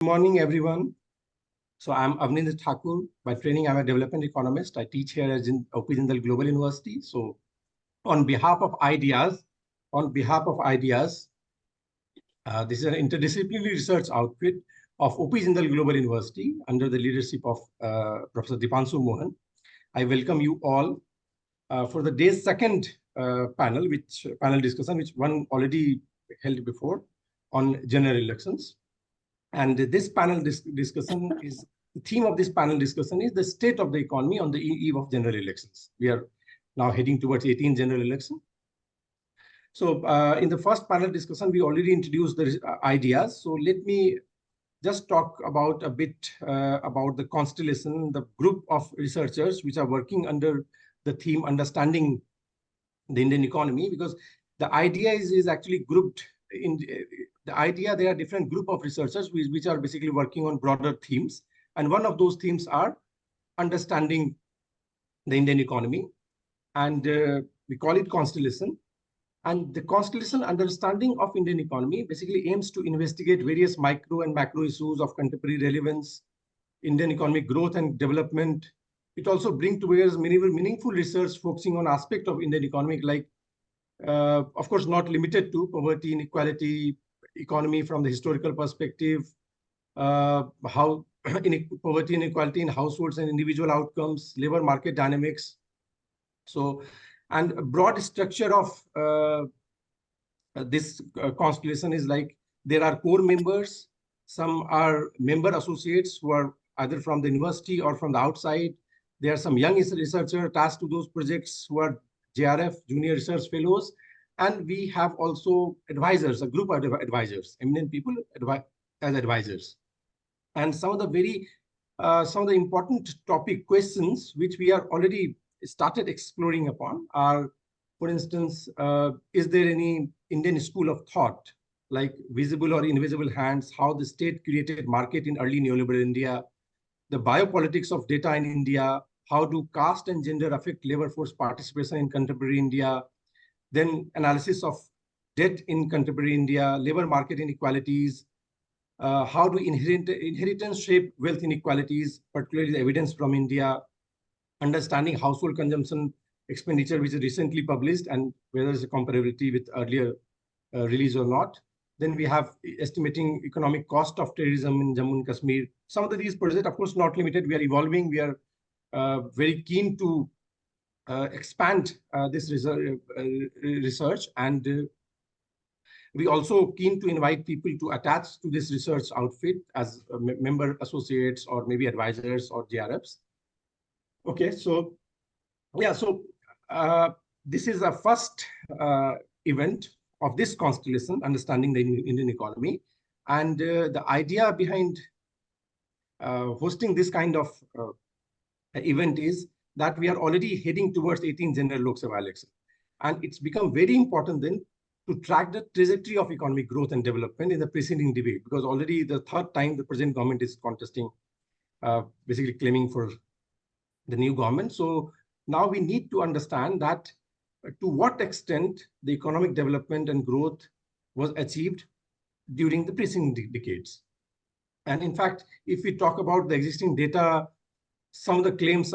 Good morning, everyone. So I'm Avninder Thakur. By training, I'm a development economist. I teach here at OP Jindal Global University. So on behalf of ideas, this is an interdisciplinary research outfit of OP Jindal Global University under the leadership of Professor Dipanshu Mohan. I welcome you all for the day's second panel discussion, which one already held before on general elections. And this panel discussion is, the theme of this panel discussion is the state of the economy on the eve of general elections. We are now heading towards 18 general election. So in the first panel discussion, we already introduced the ideas. So let me just talk about a bit about the constellation, the group of researchers which are working under the theme understanding the Indian economy, because the idea is actually grouped in the idea. There are different group of researchers which are basically working on broader themes. And one of those themes are understanding the Indian economy. And we call it constellation. And the constellation understanding of Indian economy basically aims to investigate various micro and macro issues of contemporary relevance, Indian economic growth and development. It also brings together meaningful research focusing on aspects of Indian economy, like, of course, not limited to poverty, inequality, economy from the historical perspective, how poverty, inequality in households and individual outcomes, labor market dynamics. So, and a broad structure of this constellation is like there are core members, some are member associates who are either from the university or from the outside. There are some young researchers attached to those projects who are JRF, Junior Research Fellows, and we have also advisors, a group of advisors, eminent people as advisors. And some of the important topic questions which we are already started exploring upon are, for instance, is there any Indian school of thought, like visible or invisible hands, how the state created market in early neoliberal India, the biopolitics of data in India, how do caste and gender affect labor force participation in contemporary India, then analysis of debt in contemporary India, labor market inequalities, how do inheritance shape wealth inequalities, particularly the evidence from India, understanding household consumption expenditure, which is recently published, and whether there's a comparability with earlier release or not. Then we have estimating economic cost of terrorism in Jammu and Kashmir. Some of these projects, of course, not limited. We are evolving. We are very keen to expand this research, and we also keen to invite people to attach to this research outfit as member associates or maybe advisors or JRFs. Okay, so yeah, so this is a first event of this constellation, understanding the Indian economy. And the idea behind hosting this kind of event is that we are already heading towards 18 general Lok Sabha election. And it's become very important then to track the trajectory of economic growth and development in the preceding debate, because already the third time the present government is contesting, basically claiming for the new government. So now we need to understand that to what extent the economic development and growth was achieved during the preceding decades. And in fact, if we talk about the existing data, some of the claims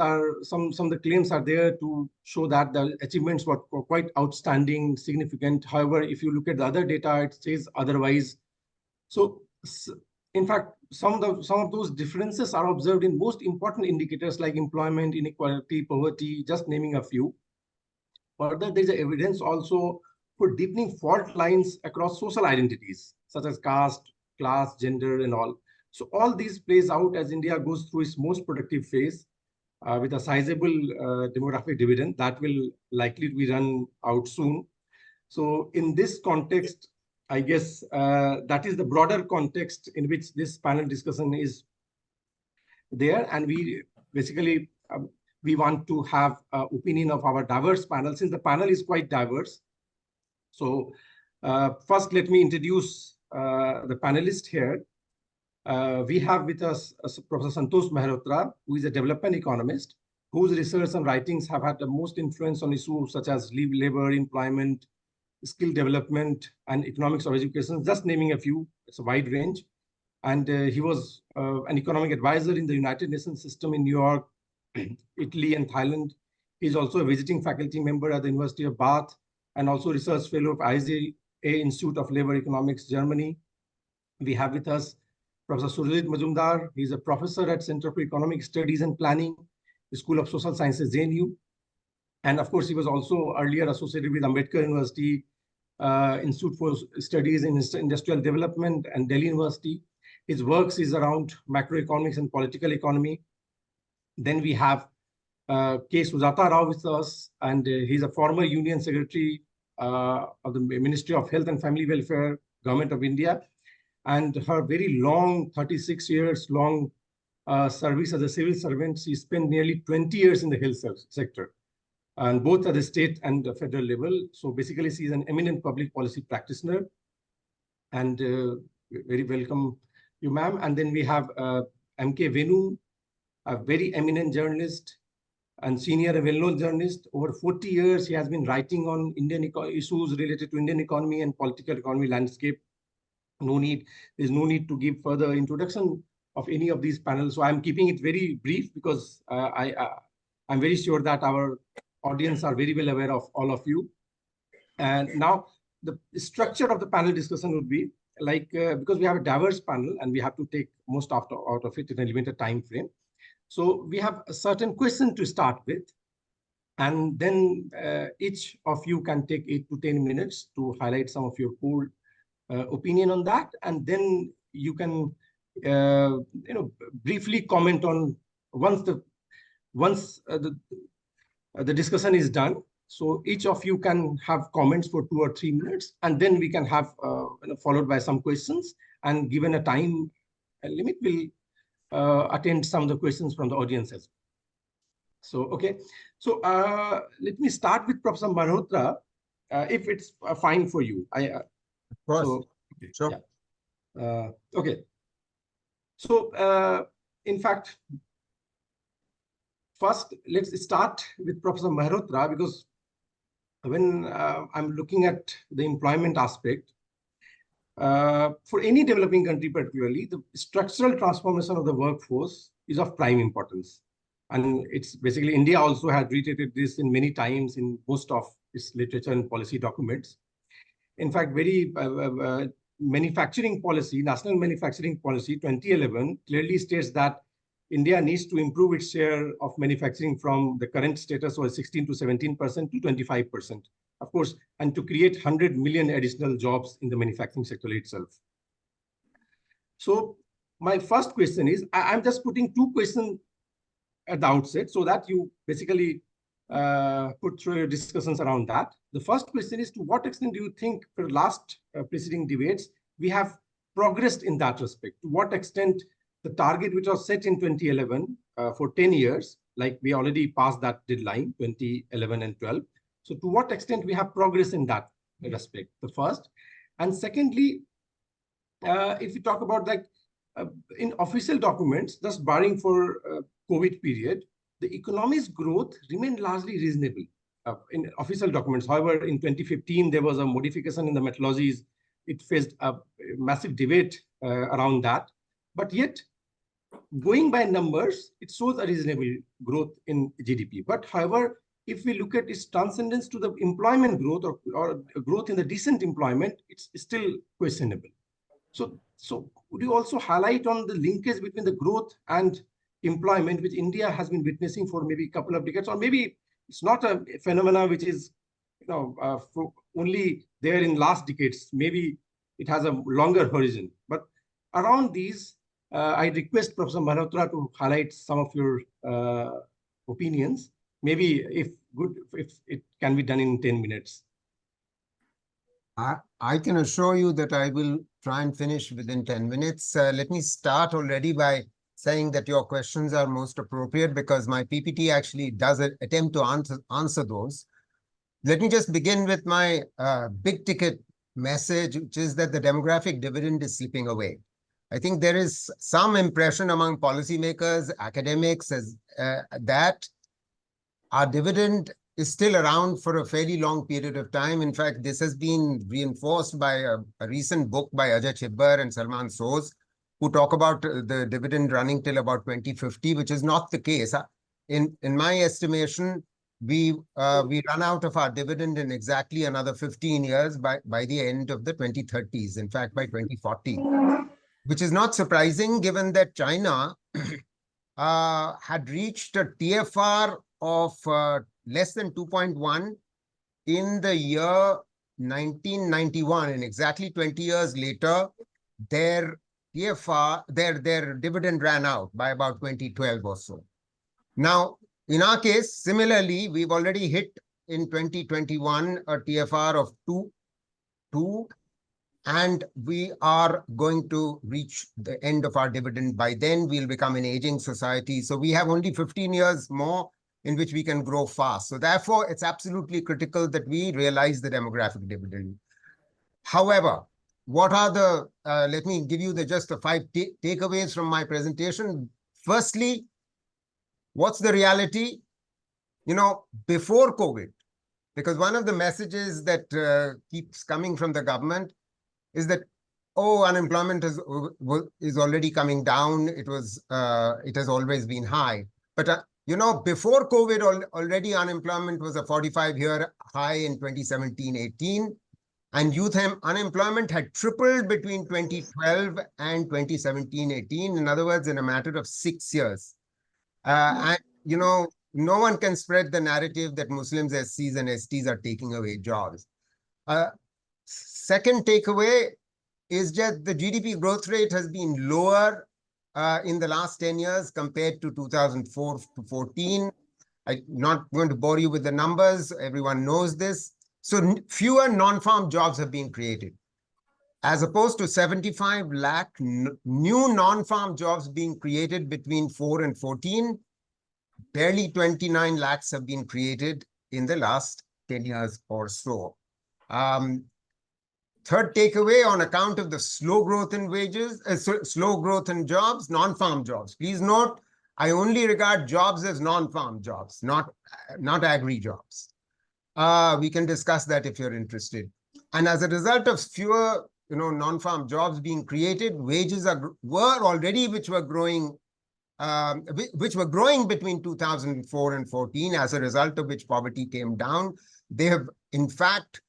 are there to show that the achievements were quite outstanding, significant. However, if you look at the other data, it says otherwise. So in fact, some of those differences are observed in most important indicators like employment, inequality, poverty, just naming a few. Further, there is evidence also for deepening fault lines across social identities, such as caste, class, gender, and all. So all these plays out as India goes through its most productive phase with a sizable demographic dividend that will likely be run out soon. So in this context, I guess that is the broader context in which this panel discussion is there. And we basically, we want to have opinion of our diverse panel, since the panel is quite diverse. So first, let me introduce the panelists here. We have with us Professor Santosh Mehrotra, who is a development economist, whose research and writings have had the most influence on issues such as labor, employment, skill development, and economics of education, just naming a few. It's a wide range. And he was an economic advisor in the United Nations system in New York, Italy, and Thailand. He's also a visiting faculty member at the University of Bath and also research fellow of IZA Institute of Labor Economics, Germany. We have with us Professor Surajit Majumdar. He's a professor at Center for Economic Studies and Planning, the School of Social Sciences, Venu. And of course, he was also earlier associated with Ambedkar University, Institute for Studies in Industrial Development, and Delhi University. His works is around macroeconomics and political economy. Then we have K. Sujatha Rao with us, and he's a former Union Secretary of the Ministry of Health and Family Welfare, Government of India. And her very long, 36 years long service as a civil servant, she spent nearly 20 years in the health sector, and both at the state and the federal level. So basically, she's an eminent public policy practitioner. And very welcome you, ma'am. And then we have M.K. Venu, a very eminent journalist and senior and well-known journalist. Over 40 years, he has been writing on Indian issues related to Indian economy and political economy landscape. There's no need to give further introduction of any of these panels. So I'm keeping it very brief because I'm very sure that our audience are very well aware of all of you. And now the structure of the panel discussion would be like, because we have a diverse panel and we have to take most out of it in a limited time frame. So we have a certain question to start with, and then each of you can take 8 to 10 minutes to highlight some of your core opinion on that, and then you can briefly comment on once the discussion is done. So each of you can have comments for 2 or 3 minutes, and then we can have followed by some questions, and given a time limit, we'll attend some of the questions from the audience as well. So, okay. So let me start with Professor Mehrotra, if it's fine for you. Of course. So, okay. Sure. Yeah. Okay. So, in fact, first, let's start with Professor Mehrotra, because when I'm looking at the employment aspect, for any developing country particularly, the structural transformation of the workforce is of prime importance. And it's basically, India also has reiterated this in many times in most of its literature and policy documents. In fact, very manufacturing policy, National Manufacturing Policy 2011 clearly states that India needs to improve its share of manufacturing from the current status of 16 to 17% to 25%, of course, and to create 100 million additional jobs in the manufacturing sector itself. So my first question is, I'm just putting 2 questions at the outset so that you basically put through your discussions around that. The first question is, to what extent do you think for the last preceding debates, we have progressed in that respect? To what extent the target which was set in 2011 for 10 years, like we already passed that deadline, 2011 and 12. So to what extent we have progress in that respect, the first. And secondly, if we talk about like in official documents, just barring for COVID period, the economy's growth remained largely reasonable in official documents. However, in 2015, there was a modification in the methodologies. It faced a massive debate around that. But yet, going by numbers, it shows a reasonable growth in GDP. But however, if we look at its transcendence to the employment growth or growth in the decent employment, it's still questionable. So would you also highlight on the linkage between the growth and employment, which India has been witnessing for maybe a couple of decades, or maybe it's not a phenomena which is only there in last decades. Maybe it has a longer horizon. But around these, I request Professor Mehrotra to highlight some of your opinions. Maybe if it can be done in 10 minutes. I can assure you that I will try and finish within 10 minutes. Let me start already by saying that your questions are most appropriate because my PPT actually does attempt to answer those. Let me just begin with my big ticket message, which is that the demographic dividend is slipping away. I think there is some impression among policymakers, academics, that our dividend is still around for a fairly long period of time. In fact, this has been reinforced by a recent book by Ajay Chibbar and Salman Soz, who talk about the dividend running till about 2050, which is not the case. In my estimation, we run out of our dividend in exactly another 15 years by the end of the 2030s, in fact, by 2040, which is not surprising given that China had reached a TFR of less than 2.1 in the year 1991, and exactly 20 years later, their TFR, their dividend ran out by about 2012 or so. Now, in our case, similarly, we've already hit in 2021 a TFR of 2, and we are going to reach the end of our dividend. By then, we'll become an aging society. So we have only 15 years more in which we can grow fast. So therefore, it's absolutely critical that we realize the demographic dividend. However, what are the, let me give you just the 5 takeaways from my presentation. Firstly, what's the reality? Before COVID, because one of the messages that keeps coming from the government is that, unemployment is already coming down. It has always been high. But, before COVID, already unemployment was a 45-year high in 2017-18. And youth unemployment had tripled between 2012 and 2017-18. In other words, in a matter of 6 years. And, no one can spread the narrative that Muslims, SCs, and STs are taking away jobs. Second takeaway is just the GDP growth rate has been lower in the last 10 years compared to 2004 to 14. I'm not going to bore you with the numbers. Everyone knows this. So fewer non-farm jobs have been created. As opposed to 75 lakh new non-farm jobs being created between 4 and 14, barely 29 lakhs have been created in the last 10 years or so. Third takeaway, on account of the slow growth in wages, slow growth in jobs, non-farm jobs. Please note, I only regard jobs as non-farm jobs, not agri jobs. We can discuss that if you're interested. And as a result of fewer, non-farm jobs being created, wages which were growing between 2004 and 14, as a result of which poverty came down. They have, in fact,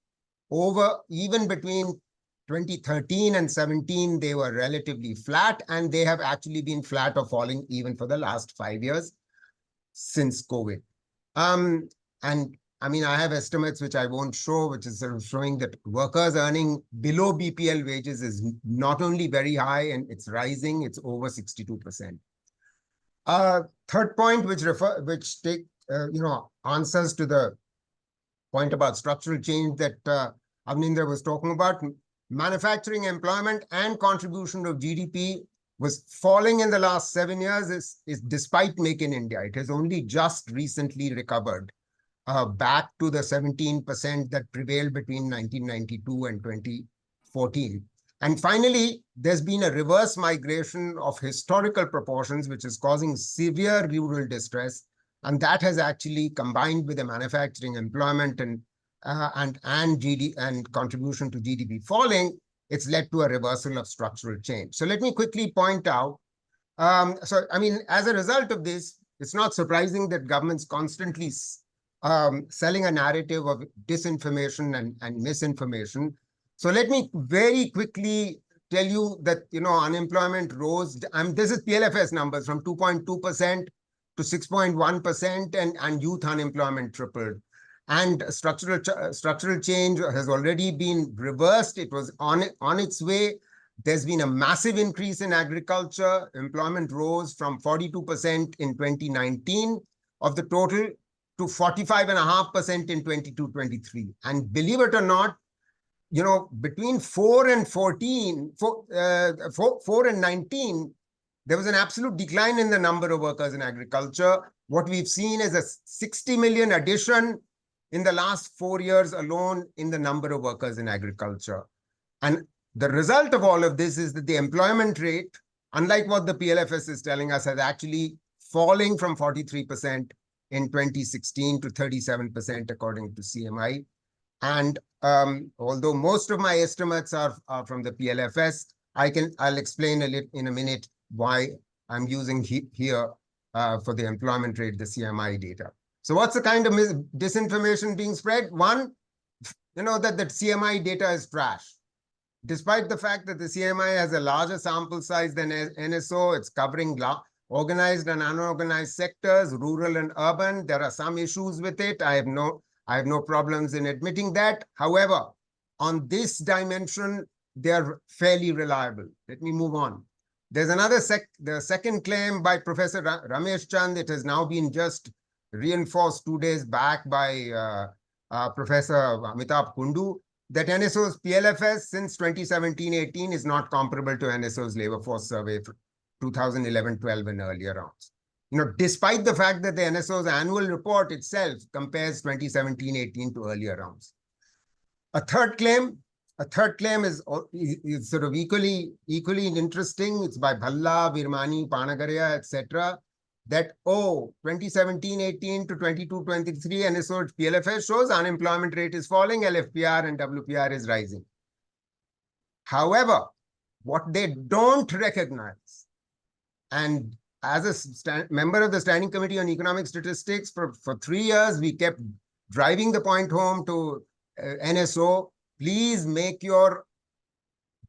even between 2013 and 17, they were relatively flat, and they have actually been flat or falling even for the last 5 years since COVID. And I mean, I have estimates which I won't show, which is sort of showing that workers earning below BPL wages is not only very high, and it's rising, it's over 62%. Third point, which answers to the point about structural change that Avninder was talking about. Manufacturing employment and contribution to GDP was falling in the last 7 years, is despite Make in India. It has only just recently recovered back to the 17% that prevailed between 1992 and 2014. And finally, there's been a reverse migration of historical proportions, which is causing severe rural distress. And that has actually combined with the manufacturing employment and GDP and contribution to GDP falling, it's led to a reversal of structural change. So let me quickly point out. As a result of this, it's not surprising that governments constantly selling a narrative of disinformation and misinformation. So let me very quickly tell you that, unemployment rose. This is PLFS numbers from 2.2% to 6.1%, and youth unemployment tripled. And structural change has already been reversed. It was on its way. There's been a massive increase in agriculture. Employment rose from 42% in 2019 of the total to 45.5% in 22-23. And believe it or not, between 4 and 19, there was an absolute decline in the number of workers in agriculture. What we've seen is a 60 million addition in the last 4 years alone in the number of workers in agriculture. And the result of all of this is that the employment rate, unlike what the PLFS is telling us, has actually falling from 43% in 2016 to 37% according to CMI. And although most of my estimates are from the PLFS, I'll explain in a minute why I'm using here for the employment rate, the CMI data. So what's the kind of disinformation being spread? One, that CMI data is trash. Despite the fact that the CMI has a larger sample size than NSO, it's covering organized and unorganized sectors, rural and urban. There are some issues with it. I have no problems in admitting that. However, on this dimension, they're fairly reliable. Let me move on. There's another the second claim by Professor Ramesh Chand. It has now been just reinforced 2 days back by Professor Amitabh Kundu, that NSO's PLFS since 2017-18 is not comparable to NSO's labor force survey for 2011-12 and earlier rounds. Despite the fact that the NSO's annual report itself compares 2017-18 to earlier rounds. A third claim is sort of equally interesting. It's by Bhalla, Virmani, Panagaria, etc. That 2017-18 to 22-23 NSO PLFS shows unemployment rate is falling, LFPR and WPR is rising. However, what they don't recognize, and as a member of the Standing Committee on Economic Statistics for 3 years, we kept driving the point home to NSO, please make your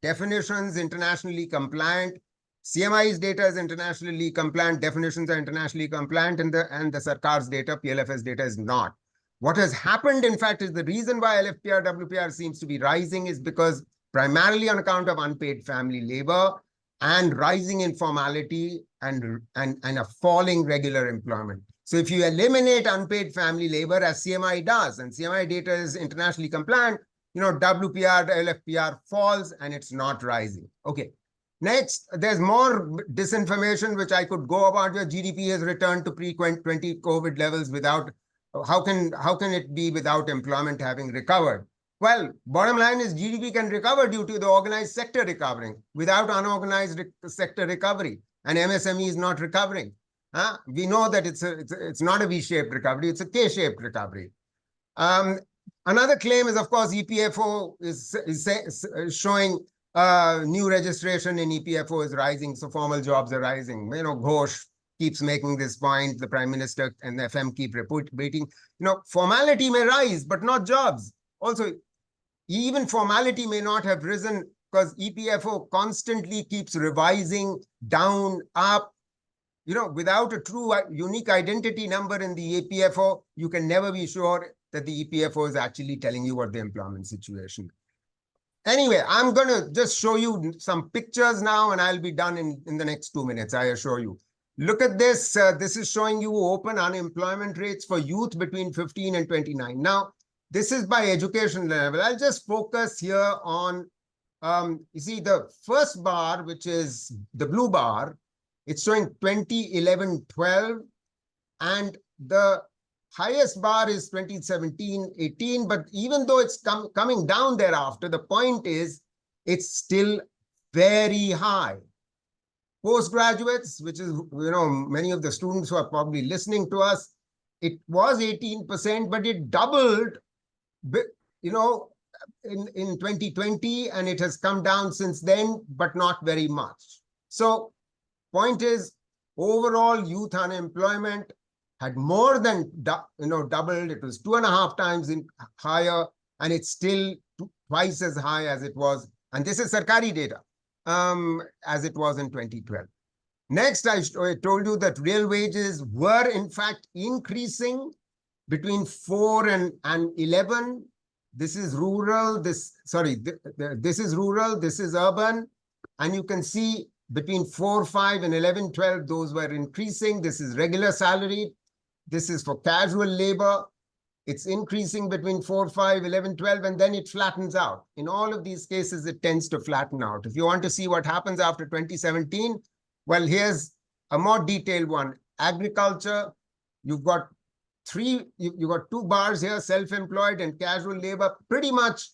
definitions internationally compliant. CMI's data is internationally compliant, definitions are internationally compliant, and the Sarkar's data, PLFS data, is not. What has happened, in fact, is the reason why LFPR, WPR seems to be rising is because primarily on account of unpaid family labor and rising informality and a falling regular employment. So if you eliminate unpaid family labor, as CMI does, and CMI data is internationally compliant, WPR, LFPR falls and it's not rising. Okay. Next, there's more disinformation which I could go about. Your GDP has returned to pre-20 COVID levels without, how can it be without employment having recovered? Well, bottom line is GDP can recover due to the organized sector recovering without unorganized sector recovery, and MSME is not recovering. We know that it's not a V-shaped recovery, it's a K-shaped recovery. Another claim is, of course, EPFO is showing new registration in EPFO is rising, so formal jobs are rising. Ghosh keeps making this point, the Prime Minister and the FM keep repeating, formality may rise, but not jobs. Also, even formality may not have risen because EPFO constantly keeps revising down, up. Without a true unique identity number in the EPFO, you can never be sure that the EPFO is actually telling you what the employment situation is. Anyway, I'm going to just show you some pictures now, and I'll be done in the next 2 minutes, I assure you. Look at this. This is showing you open unemployment rates for youth between 15 and 29. Now, this is by education level. I'll just focus here on, you see, the first bar, which is the blue bar, it's showing 2011-12, and the highest bar is 2017-18, but even though it's coming down thereafter, the point is it's still very high. Postgraduates, which is, many of the students who are probably listening to us, it was 18%, but it doubled, in 2020, and it has come down since then, but not very much. So point is, overall youth unemployment had more than doubled. It was 2.5 times higher, and it's still twice as high as it was. And this is Sarkari data, as it was in 2012. Next, I told you that real wages were in fact increasing between 4 and 11. This is rural. This is rural. This is urban, and you can see between 4, 5, and 11, 12, those were increasing. This is regular salary. This is for casual labor. It's increasing between 4, 5, 11, 12, and then it flattens out. In all of these cases, it tends to flatten out. If you want to see what happens after 2017, well, here's a more detailed one. Agriculture, you've got 2 bars here, self-employed and casual labor, pretty much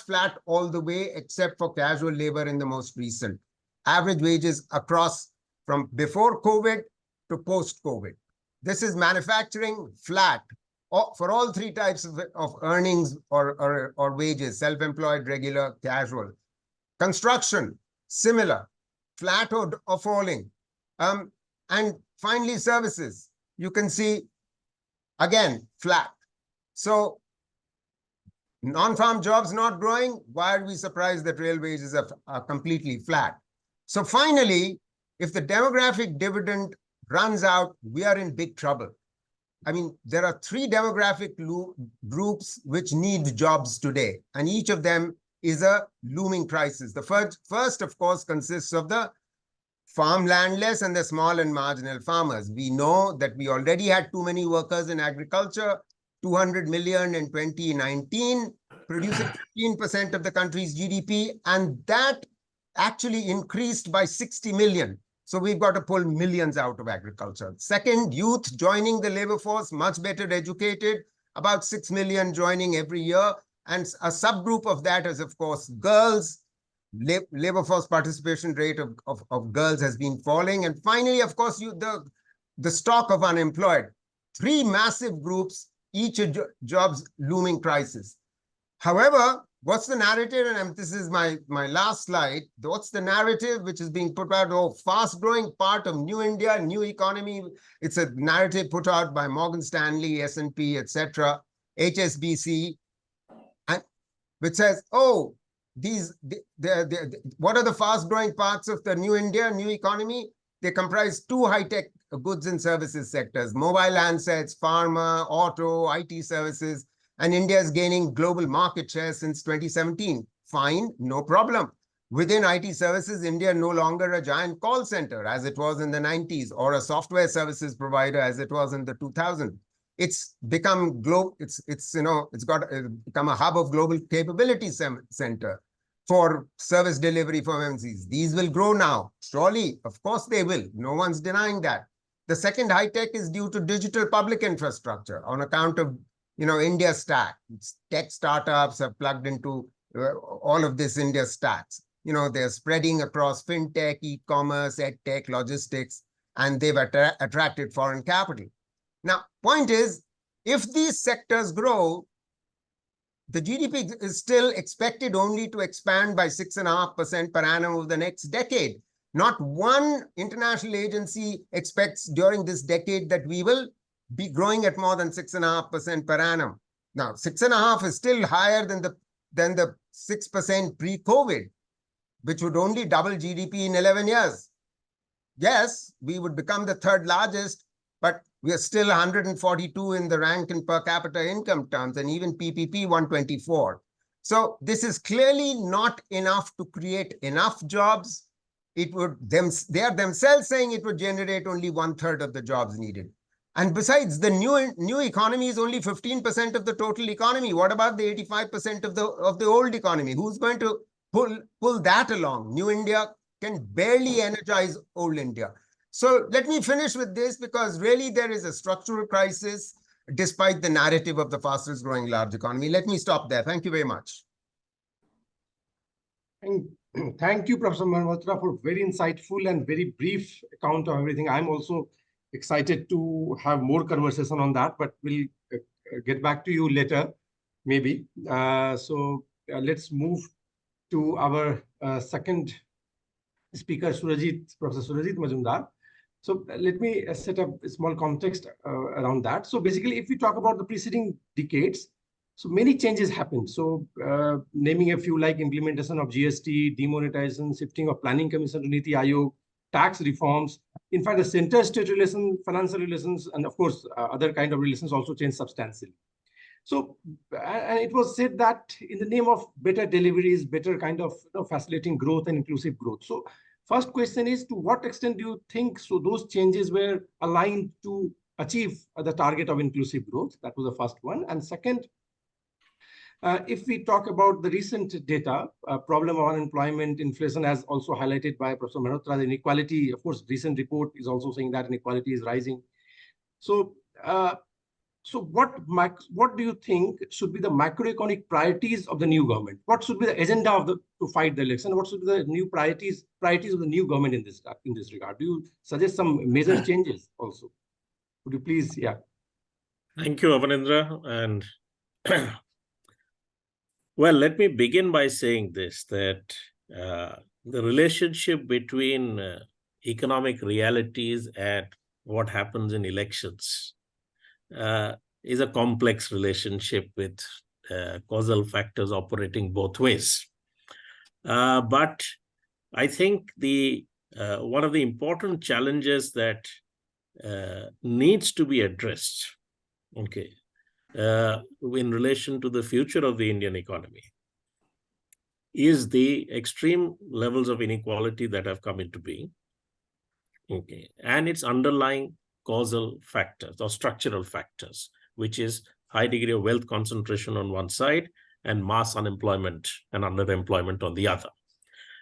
flat all the way, except for casual labor in the most recent. Average wages across from before COVID to post-COVID. This is manufacturing, flat, for all 3 types of earnings or wages, self-employed, regular, casual. Construction, similar, flat or falling. And finally, services, you can see, again, flat. So non-farm jobs not growing. Why are we surprised that real wages are completely flat? So finally, if the demographic dividend runs out, we are in big trouble. I mean, there are three demographic groups which need jobs today, and each of them is a looming crisis. The first, of course, consists of the farmlandless and the small and marginal farmers. We know that we already had too many workers in agriculture, 200 million in 2019, producing 15% of the country's GDP, and that actually increased by 60 million. So we've got to pull millions out of agriculture. Second, youth joining the labor force, much better educated, about 6 million joining every year. And a subgroup of that is, of course, girls. Labor force participation rate of girls has been falling. And finally, of course, the stock of unemployed. Three massive groups, each a jobs looming crisis. However, what's the narrative? And this is my last slide. What's the narrative which is being put out? Oh, fast-growing part of new India, new economy. It's a narrative put out by Morgan Stanley, S&P, etc., HSBC, and which says, oh, what are the fast-growing parts of the new India, new economy? They comprise two high-tech goods and services sectors: mobile handsets, pharma, auto, IT services. And India is gaining global market share since 2017. Fine, no problem. Within IT services, India no longer a giant call center as it was in the 90s, or a software services provider as it was in the 2000s. It's become global. It's become a hub of global capability center for service delivery for MNCs. These will grow now. Surely, of course they will. No one's denying that. The second high tech is due to digital public infrastructure on account of India stack. Tech startups have plugged into all of this India stacks. They're spreading across fintech, e-commerce, edtech, logistics, and they've attracted foreign capital. Now, point is, if these sectors grow, the GDP is still expected only to expand by 6.5% per annum over the next decade. Not one international agency expects during this decade that we will be growing at more than 6.5% per annum. Now, 6.5% is still higher than the 6% pre-COVID, which would only double GDP in 11 years. Yes, we would become the third largest, but we are still 142 in the rank in per capita income terms, and even PPP 124. So this is clearly not enough to create enough jobs. They are themselves saying it would generate only 1/3 of the jobs needed. And besides, the new economy is only 15% of the total economy. What about the 85% of the old economy? Who's going to pull that along? New India can barely energize old India. So let me finish with this, because really there is a structural crisis despite the narrative of the fastest growing large economy. Let me stop there. Thank you very much. Thank you, Professor Mehrotra, for very insightful and very brief account of everything. I'm also excited to have more conversation on that, but we'll get back to you later, maybe. Let's move to our second speaker, Professor Surajit Majumdar. So let me set up a small context around that. So basically, if we talk about the preceding decades, so many changes happened. So naming a few, like implementation of GST, demonetization, shifting of planning commission to Niti Aayog, tax reforms. In fact, the center-state relations, financial relations, and of course, other kind of relations also changed substantially. So, and it was said that in the name of better deliveries, better kind of facilitating growth and inclusive growth. So first question is, to what extent do you think those changes were aligned to achieve the target of inclusive growth? That was the first one. And second, if we talk about the recent data, problem of unemployment, inflation, as also highlighted by Professor Mehrotra, the inequality, of course, recent report is also saying that inequality is rising. So, what do you think should be the macroeconomic priorities of the new government? What should be the agenda to fight the election? What should be the new priorities of the new government in this regard? Do you suggest some major changes also? Would you please, yeah. Thank you, Avanindra. And well, let me begin by saying this, that the relationship between economic realities and what happens in elections is a complex relationship with causal factors operating both ways. But I think one of the important challenges that needs to be addressed, okay, in relation to the future of the Indian economy is the extreme levels of inequality that have come into being, okay, and its underlying causal factors or structural factors, which is high degree of wealth concentration on one side and mass unemployment and underemployment on the other.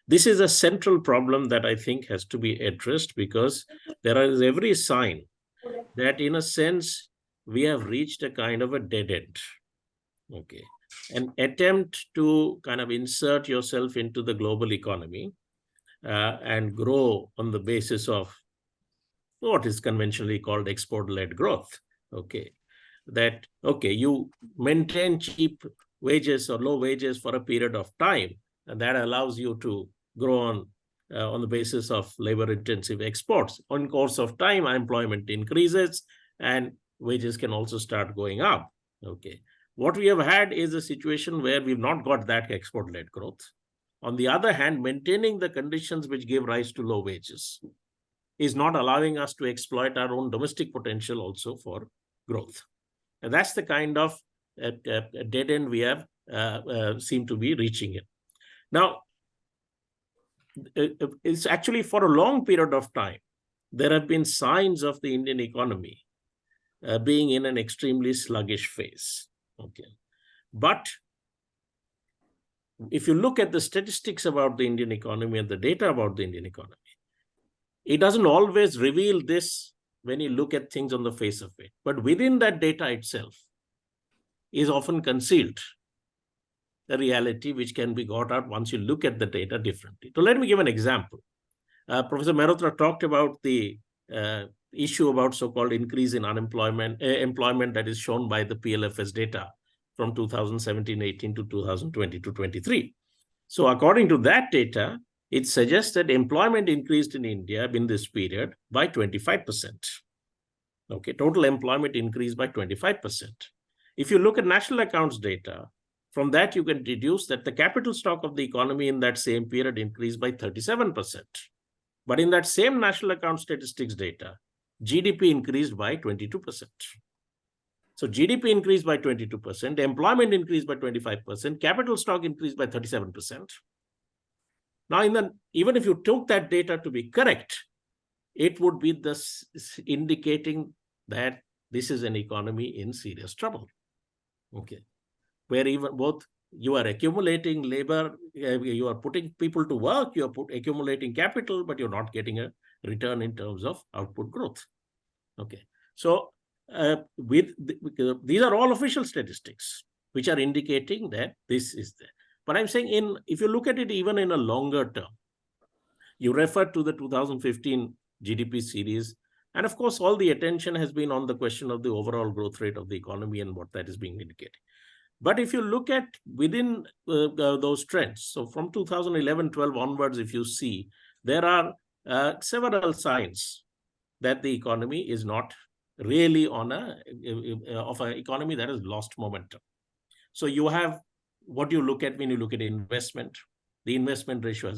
This is a central problem that I think has to be addressed because there is every sign that in a sense, we have reached a kind of a dead end, okay. An attempt to kind of insert yourself into the global economy and grow on the basis of what is conventionally called export-led growth, okay. That, okay, you maintain cheap wages or low wages for a period of time, and that allows you to grow on the basis of labor-intensive exports. On course of time, employment increases and wages can also start going up, okay. What we have had is a situation where we've not got that export-led growth. On the other hand, maintaining the conditions which give rise to low wages is not allowing us to exploit our own domestic potential also for growth. And that's the kind of dead end we have seem to be reaching in. Now, it's actually for a long period of time, there have been signs of the Indian economy being in an extremely sluggish phase. Okay, but if you look at the statistics about the Indian economy and the data about the Indian economy, it doesn't always reveal this when you look at things on the face of it. But within that data itself is often concealed the reality which can be got out once you look at the data differently. So let me give an example. Professor Mehrotra talked about the issue about so-called increase in employment that is shown by the PLFS data from 2017-18 to 2020-23. So according to that data, it suggests that employment increased in India in this period by 25%. Okay, total employment increased by 25%. If you look at national accounts data, from that you can deduce that the capital stock of the economy in that same period increased by 37%. But in that same national account statistics data, GDP increased by 22%. So GDP increased by 22%, employment increased by 25%, capital stock increased by 37%. Now, even if you took that data to be correct, it would be this indicating that this is an economy in serious trouble. Okay, where even both you are accumulating labor, you are putting people to work, you are accumulating capital, but you're not getting a return in terms of output growth. Okay, so these are all official statistics which are indicating that this is there. But I'm saying if you look at it even in a longer term, you refer to the 2015 GDP series, and of course, all the attention has been on the question of the overall growth rate of the economy and what that is being indicated. But if you look at within those trends, so from 2011-12 onwards, if you see, there are several signs that the economy is not really on of an economy that has lost momentum. So you have what you look at when you look at investment. The investment ratio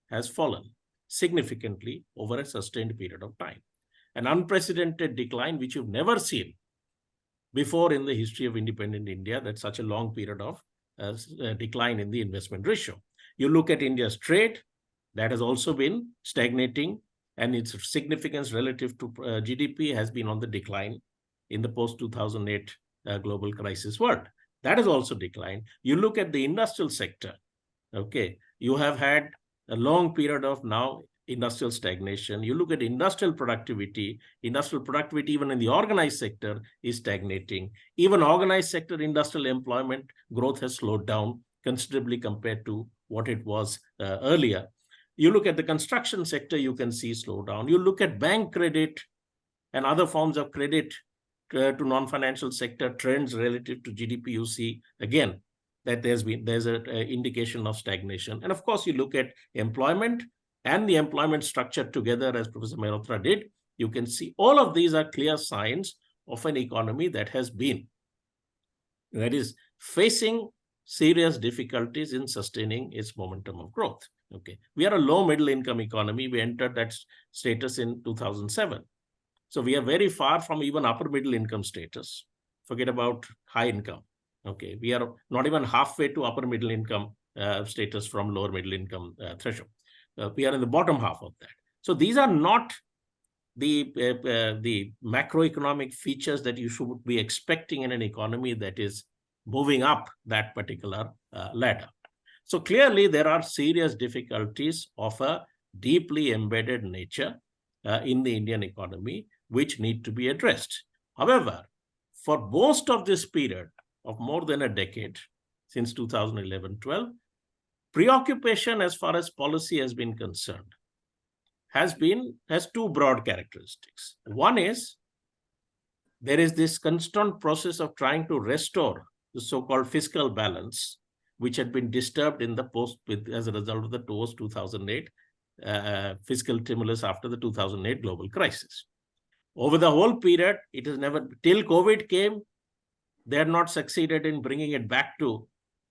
has fallen significantly over a sustained period of time. An unprecedented decline which you've never seen before in the history of independent India, that's such a long period of decline in the investment ratio. You look at India's trade, that has also been stagnating, and its significance relative to GDP has been on the decline in the post-2008 global crisis world. That has also declined. You look at the industrial sector, okay, you have had a long period of now industrial stagnation. You look at industrial productivity even in the organized sector is stagnating. Even organized sector industrial employment growth has slowed down considerably compared to what it was earlier. You look at the construction sector, you can see slowdown. You look at bank credit and other forms of credit to non-financial sector trends relative to GDP, you see, again, that there's an indication of stagnation. And of course, you look at employment and the employment structure together, as Professor Mehrotra did, you can see all of these are clear signs of an economy that is facing serious difficulties in sustaining its momentum of growth. Okay, we are a low middle income economy. We entered that status in 2007. So we are very far from even upper middle income status. Forget about high income. Okay, we are not even halfway to upper middle income status from lower middle income threshold. We are in the bottom half of that. So these are not the macroeconomic features that you should be expecting in an economy that is moving up that particular ladder. So clearly there are serious difficulties of a deeply embedded nature in the Indian economy, which need to be addressed. However, for most of this period of more than a decade, since 2011-12, preoccupation as far as policy has been concerned has two broad characteristics. One is there is this constant process of trying to restore the so-called fiscal balance, which had been disturbed in the as a result of the post-2008 fiscal stimulus after the 2008 global crisis. Over the whole period, it has never, till COVID came, they had not succeeded in bringing it back to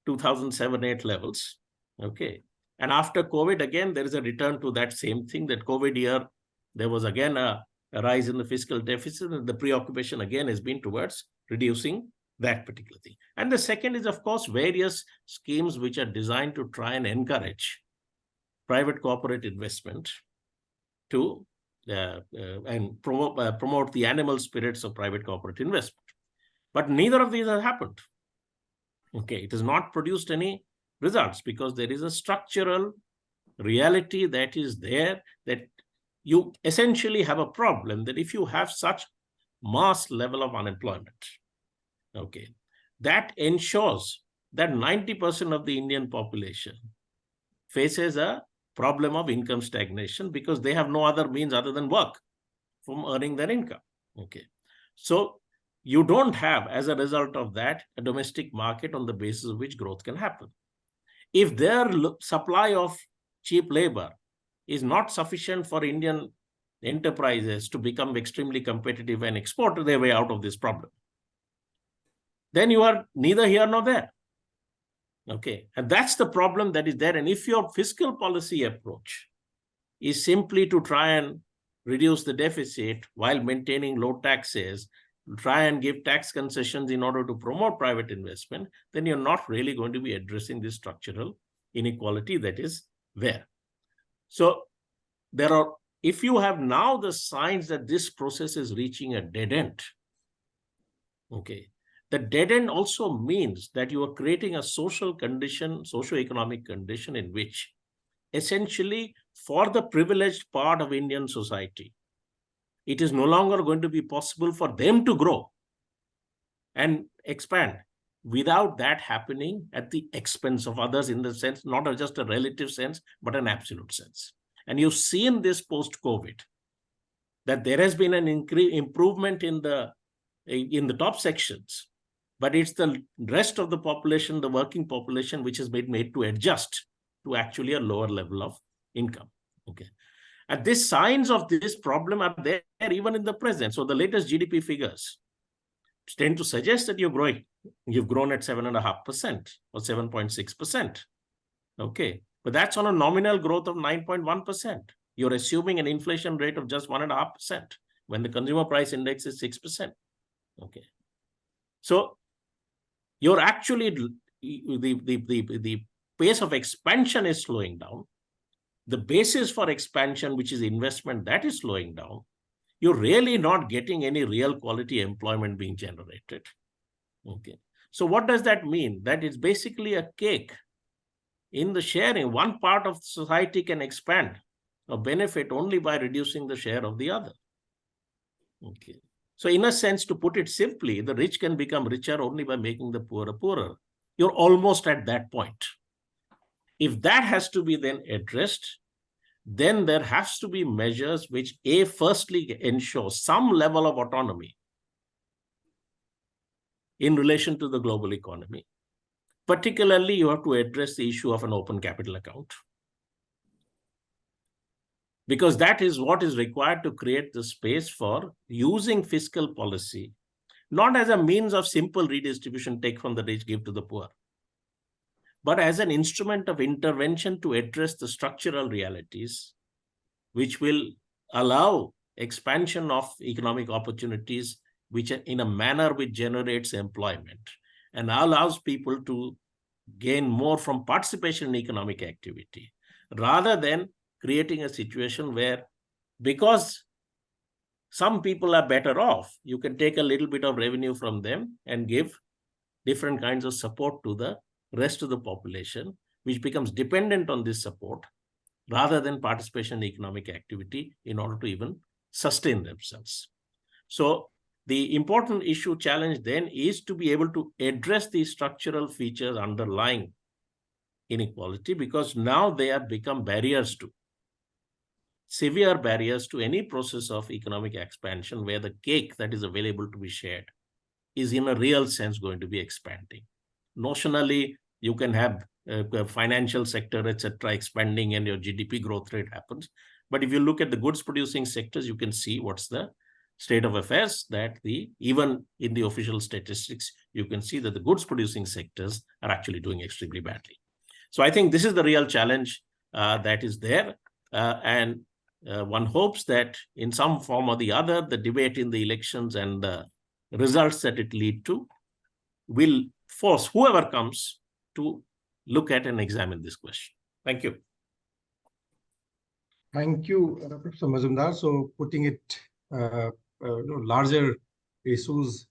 2007-8 levels. Okay. And after COVID, again, there is a return to that same thing. That COVID year, there was again a rise in the fiscal deficit, and the preoccupation again has been towards reducing that particular thing. And the second is, of course, various schemes which are designed to try and encourage private corporate investment to and promote the animal spirits of private corporate investment. But neither of these has happened. Okay, it has not produced any results because there is a structural reality that is there, that you essentially have a problem that if you have such mass level of unemployment, okay, that ensures that 90% of the Indian population faces a problem of income stagnation because they have no other means other than work from earning their income. Okay, so you don't have, as a result of that, a domestic market on the basis of which growth can happen. If their supply of cheap labor is not sufficient for Indian enterprises to become extremely competitive and export their way out of this problem, then you are neither here nor there. Okay, and that's the problem that is there. And if your fiscal policy approach is simply to try and reduce the deficit while maintaining low taxes, try and give tax concessions in order to promote private investment, then you're not really going to be addressing this structural inequality that is there. So there are, if you have now the signs that this process is reaching a dead end, okay, the dead end also means that you are creating a social condition, socio-economic condition in which essentially for the privileged part of Indian society, it is no longer going to be possible for them to grow and expand without that happening at the expense of others, in the sense, not just a relative sense, but an absolute sense. And you've seen this post-COVID, that there has been an improvement in the top sections, but it's the rest of the population, the working population, which has been made to adjust to actually a lower level of income. Okay. And the signs of this problem are there even in the present. So the latest GDP figures tend to suggest that you're growing. You've grown at 7.5% or 7.6%. Okay. But that's on a nominal growth of 9.1%. You're assuming an inflation rate of just 1.5% when the consumer price index is 6%. Okay. So you're actually, the pace of expansion is slowing down. The basis for expansion, which is investment, that is slowing down. You're really not getting any real quality employment being generated. Okay. So what does that mean? That it's basically a cake in the sharing. One part of society can expand or benefit only by reducing the share of the other. Okay. So in a sense, to put it simply, the rich can become richer only by making the poor poorer. You're almost at that point. If that has to be then addressed, then there has to be measures which, firstly ensure some level of autonomy in relation to the global economy. Particularly, you have to address the issue of an open capital account, because that is what is required to create the space for using fiscal policy, not as a means of simple redistribution, take from the rich, give to the poor, but as an instrument of intervention to address the structural realities, which will allow expansion of economic opportunities, which are in a manner which generates employment and allows people to gain more from participation in economic activity, rather than creating a situation where, because some people are better off, you can take a little bit of revenue from them and give different kinds of support to the rest of the population, which becomes dependent on this support rather than participation in economic activity in order to even sustain themselves. So the important issue challenge then is to be able to address the structural features underlying inequality, because now they have become severe barriers to any process of economic expansion, where the cake that is available to be shared is in a real sense going to be expanding. Notionally, you can have financial sector, etc., expanding and your GDP growth rate happens. But if you look at the goods producing sectors, you can see what's the state of affairs, that even in the official statistics, you can see that the goods producing sectors are actually doing extremely badly. So I think this is the real challenge that is there. And one hopes that in some form or the other, the debate in the elections and the results that it lead to will force whoever comes to look at and examine this question. Thank you. Thank you, Professor Majumdar. So putting it larger issues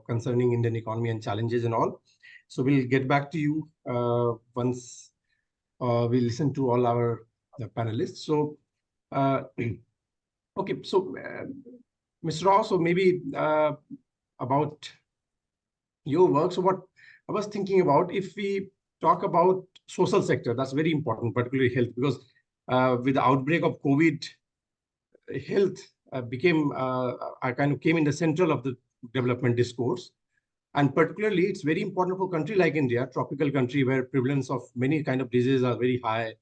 concerning Indian economy and challenges and all. So we'll get back to you once we listen to all our panelists. So, okay, so Ms. Rao, so maybe about your work. So what I was thinking about, if we talk about social sector, that's very important, particularly health, because with the outbreak of COVID, health became, kind of came in the central of the development discourse. And particularly, it's very important for a country like India, tropical country, where prevalence of many kind of diseases are very high,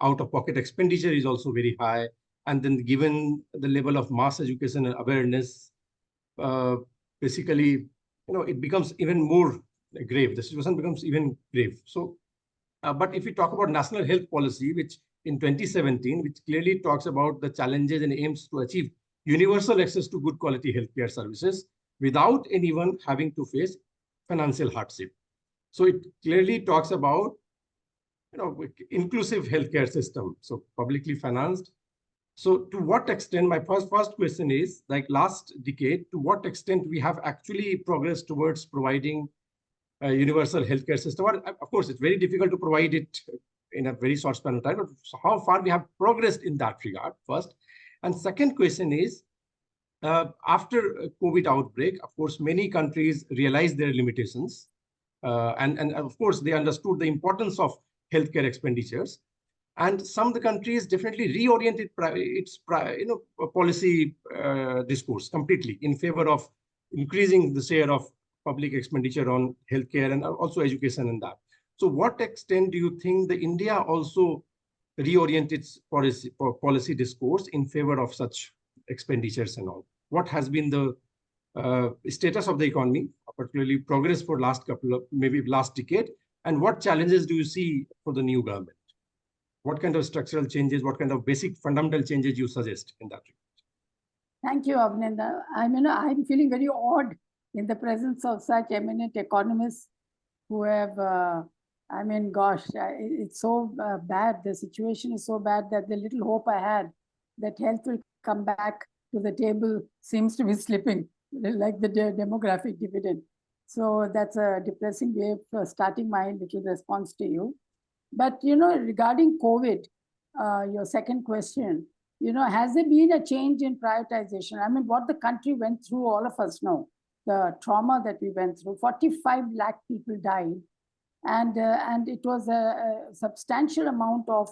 out-of-pocket expenditure is also very high. And then given the level of mass education and awareness, basically, it becomes even more grave. The situation becomes even grave. So, but if we talk about national health policy, which in 2017, which clearly talks about the challenges and aims to achieve universal access to good quality healthcare services without anyone having to face financial hardship. So it clearly talks about, inclusive healthcare system, so publicly financed. So to what extent, my first question is, like last decade, to what extent we have actually progressed towards providing a universal healthcare system? Of course, it's very difficult to provide it in a very short span of time, but how far we have progressed in that regard, first. And second question is, after COVID outbreak, of course, many countries realized their limitations. And of course, they understood the importance of healthcare expenditures. And some of the countries definitely reoriented its policy discourse completely in favor of increasing the share of public expenditure on healthcare and also education and that. So what extent do you think the India also reorient its policy discourse in favor of such expenditures and all? What has been the status of the economy, particularly progress for last decade? And what challenges do you see for the new government? What kind of structural changes, what kind of basic fundamental changes you suggest in that regard? Thank you, Abhinanda. I'm feeling very awed in the presence of such eminent economists who have, it's so bad. The situation is so bad that the little hope I had that health will come back to the table seems to be slipping, like the demographic dividend. So that's a depressing way of starting my little response to you. But, regarding COVID, your second question, has there been a change in prioritization? I mean, what the country went through, all of us know, the trauma that we went through, 45 lakh people died. And it was a substantial amount of,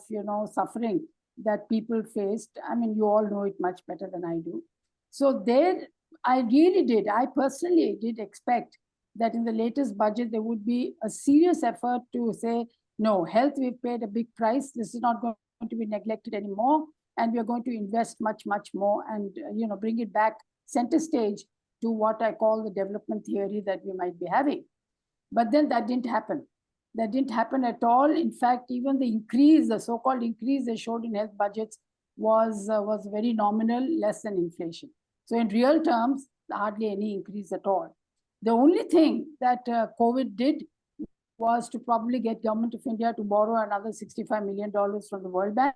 suffering that people faced. I mean, you all know it much better than I do. So there, I personally did expect that in the latest budget, there would be a serious effort to say, no, health, we've paid a big price. This is not going to be neglected anymore. And we are going to invest much, much more and, bring it back center stage to what I call the development theory that we might be having. But then that didn't happen. That didn't happen at all. In fact, even the increase, the so-called increase they showed in health budgets was very nominal, less than inflation. So in real terms, hardly any increase at all. The only thing that COVID did was to probably get Government of India to borrow another $65 million from the World Bank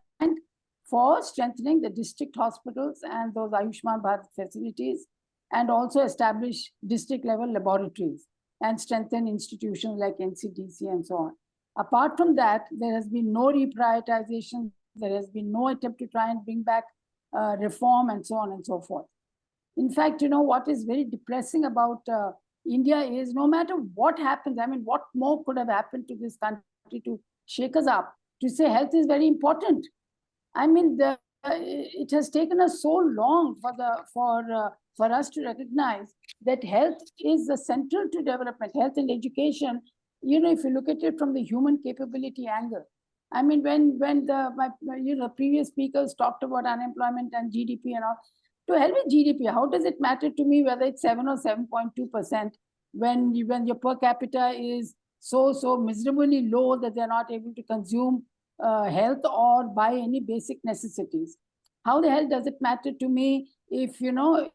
for strengthening the district hospitals and those Ayushman Bharat facilities, and also establish district level laboratories and strengthen institutions like NCDC and so on. Apart from that, there has been no reprioritization. There has been no attempt to try and bring back reform and so on and so forth. In fact, what is very depressing about India is no matter what happens, I mean, what more could have happened to this country to shake us up, to say health is very important. I mean, it has taken us so long for us to recognize that health is the central to development, health and education. If you look at it from the human capability angle, I mean, when the previous speakers talked about unemployment and GDP and all, to hell with GDP, how does it matter to me whether it's 7 or 7.2% when your per capita is so miserably low that they're not able to consume health or buy any basic necessities? How the hell does it matter to me if the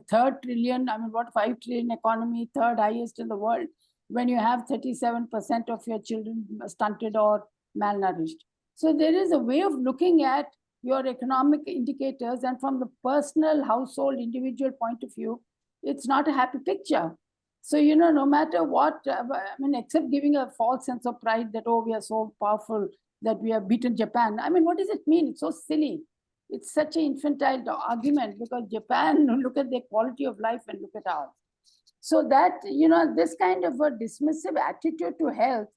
third trillion, 5 trillion economy, third highest in the world, when you have 37% of your children stunted or malnourished? So there is a way of looking at your economic indicators, and from the personal, household, individual point of view, it's not a happy picture. So, no matter what, except giving a false sense of pride that, oh, we are so powerful that we have beaten Japan. I mean, what does it mean? It's so silly. It's such an infantile argument, because Japan, look at their quality of life and look at ours. So that, this kind of a dismissive attitude to health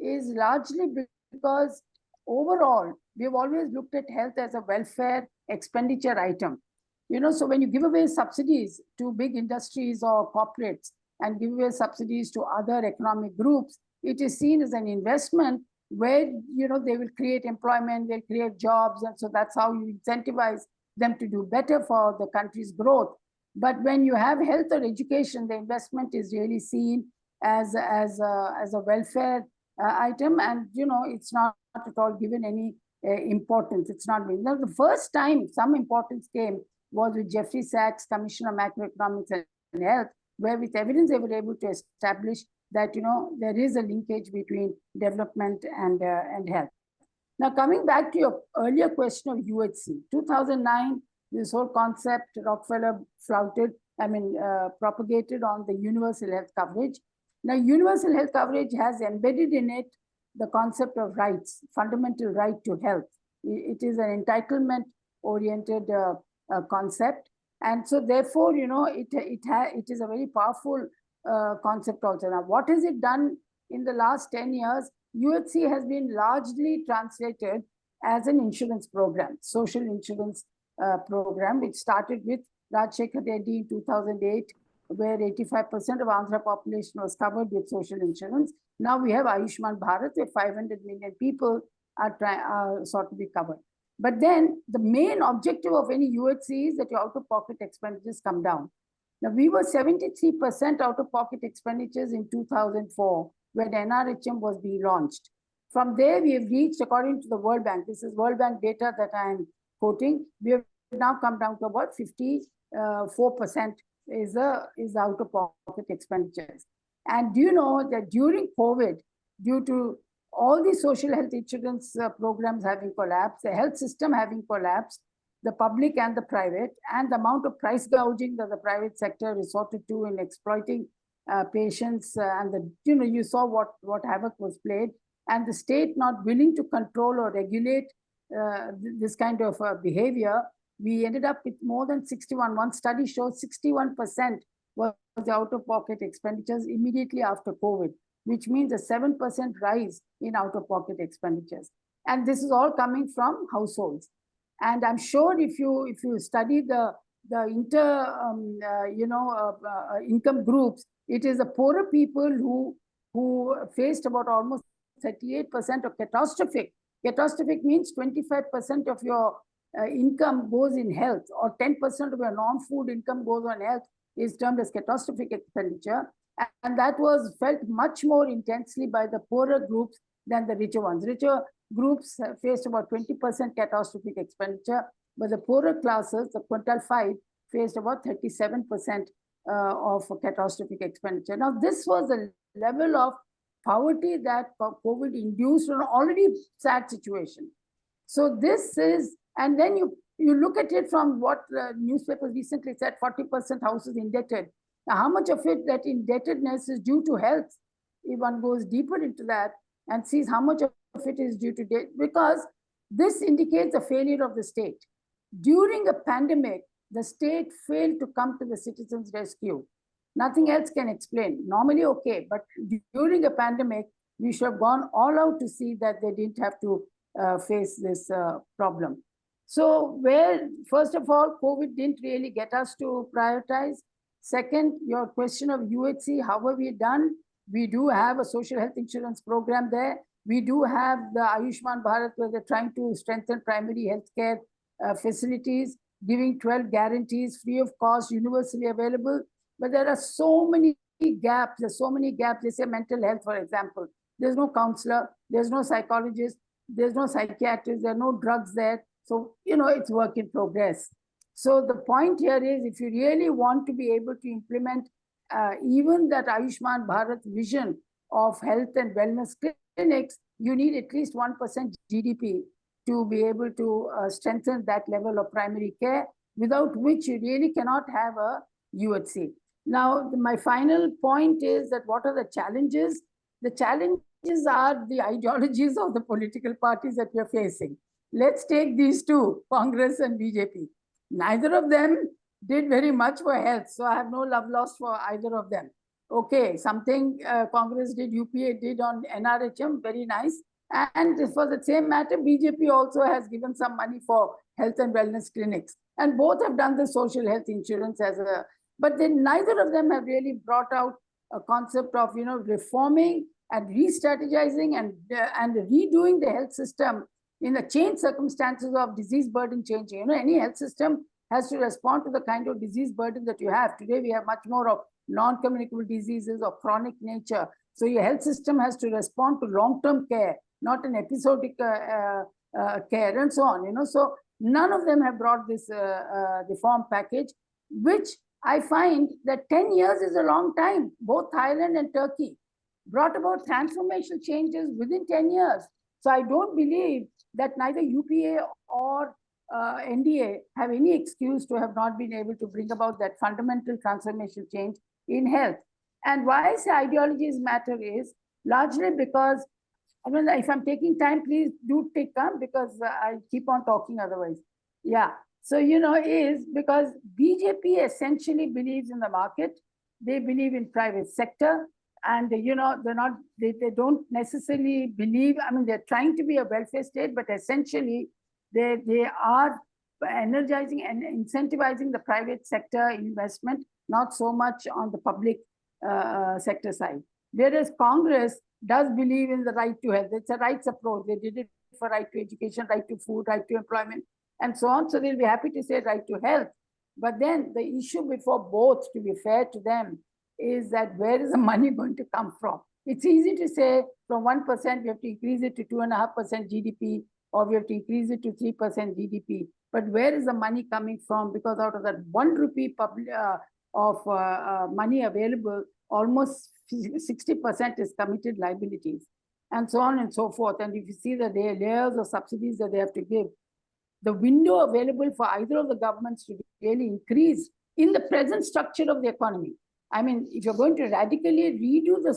is largely because overall, we've always looked at health as a welfare expenditure item. So when you give away subsidies to big industries or corporates and give away subsidies to other economic groups, it is seen as an investment where, they will create employment, they'll create jobs. And so that's how you incentivize them to do better for the country's growth. But when you have health or education, the investment is really seen as a welfare item. And, it's not at all given any importance. It's not. Now, the first time some importance came was with Jeffrey Sachs, Commission on Macroeconomics and Health, where with evidence they were able to establish that, there is a linkage between development and health. Now, coming back to your earlier question of UHC, 2009, this whole concept Rockefeller propagated on the universal health coverage. Now, universal health coverage has embedded in it the concept of rights, fundamental right to health. It is an entitlement-oriented concept. And so therefore, it is a very powerful concept also. Now, what has it done in the last 10 years? UHC has been largely translated as an insurance program, social insurance program, which started with Rajshekhar Reddy in 2008, where 85% of Andhra population was covered with social insurance. Now we have Ayushman Bharat, where 500 million people are sought to be covered. But then the main objective of any UHC is that your out-of-pocket expenditures come down. Now, we were 73% out-of-pocket expenditures in 2004, when NRHM was being launched. From there, we have reached, according to the World Bank, this is World Bank data that I am quoting, we have now come down to about 54% is out-of-pocket expenditures. And do you know that during COVID, due to all the social health insurance programs having collapsed, the health system having collapsed, the public and the private, and the amount of price gouging that the private sector resorted to in exploiting patients, and you saw what havoc was played, and the state not willing to control or regulate this kind of behavior, we ended up with more than 61. One study shows 61% was the out-of-pocket expenditures immediately after COVID, which means a 7% rise in out-of-pocket expenditures. And this is all coming from households. And I'm sure if you study the income groups, it is the poorer people who faced about almost 38% of catastrophic. Catastrophic means 25% of your income goes in health, or 10% of your non-food income goes on health, is termed as catastrophic expenditure. And that was felt much more intensely by the poorer groups than the richer ones. Richer groups faced about 20% catastrophic expenditure, but the poorer classes, the quintile 5, faced about 37% of catastrophic expenditure. Now, this was the level of poverty that COVID induced an already sad situation. So this is, and then you look at it from what newspapers recently said, 40% houses indebted. Now, how much of it, that indebtedness, is due to health? If one goes deeper into that and sees how much of it is due to debt, because this indicates a failure of the state. During a pandemic, the state failed to come to the citizens' rescue. Nothing else can explain. Normally, okay, but during a pandemic, we should have gone all out to see that they didn't have to face this problem. So, first of all, COVID didn't really get us to prioritize. Second, your question of UHC, how have we done? We do have a social health insurance program there. We do have the Ayushman Bharat, where they're trying to strengthen primary healthcare facilities, giving 12 guarantees, free of cost, universally available. But there are so many gaps. There's so many gaps. They say mental health, for example. There's no counselor. There's no psychologist. There's no psychiatrist. There are no drugs there. So, it's work in progress. So the point here is, if you really want to be able to implement even that Ayushman Bharat vision of health and wellness clinics, you need at least 1% GDP to be able to strengthen that level of primary care, without which you really cannot have a UHC. Now, my final point is that what are the challenges? The challenges are the ideologies of the political parties that we are facing. Let's take these two, Congress and BJP. Neither of them did very much for health, so I have no love lost for either of them. Okay, something Congress did, UPA did on NRHM, very nice. And for the same matter, BJP also has given some money for health and wellness clinics. And both have done the social health insurance as a, but then neither of them have really brought out a concept of, reforming and re-strategizing and redoing the health system in the changed circumstances of disease burden changing. Any health system has to respond to the kind of disease burden that you have. Today, we have much more of non-communicable diseases of chronic nature. So your health system has to respond to long-term care, not an episodic care, and so on. So none of them have brought this reform package, which I find that 10 years is a long time. Both Thailand and Turkey brought about transformational changes within 10 years. So I don't believe that neither UPA or NDA have any excuse to have not been able to bring about that fundamental transformational change in health. And why I say ideologies matter is largely because, if I'm taking time, please do take time, because I keep on talking otherwise. Yeah. So, is because BJP essentially believes in the market. They believe in private sector. And, they don't necessarily believe, they're trying to be a welfare state, but essentially they are energizing and incentivizing the private sector investment, not so much on the public sector side. Whereas Congress does believe in the right to health. It's a rights approach. They did it for right to education, right to food, right to employment, and so on. So they'll be happy to say right to health. But then the issue before both, to be fair to them, is that where is the money going to come from? It's easy to say from 1%, we have to increase it to 2.5% GDP, or we have to increase it to 3% GDP. But where is the money coming from? Because out of that 1 rupee of money available, almost 60% is committed liabilities, and so on and so forth. And if you see the layers of subsidies that they have to give, the window available for either of the governments to really increase in the present structure of the economy. If you're going to radically redo the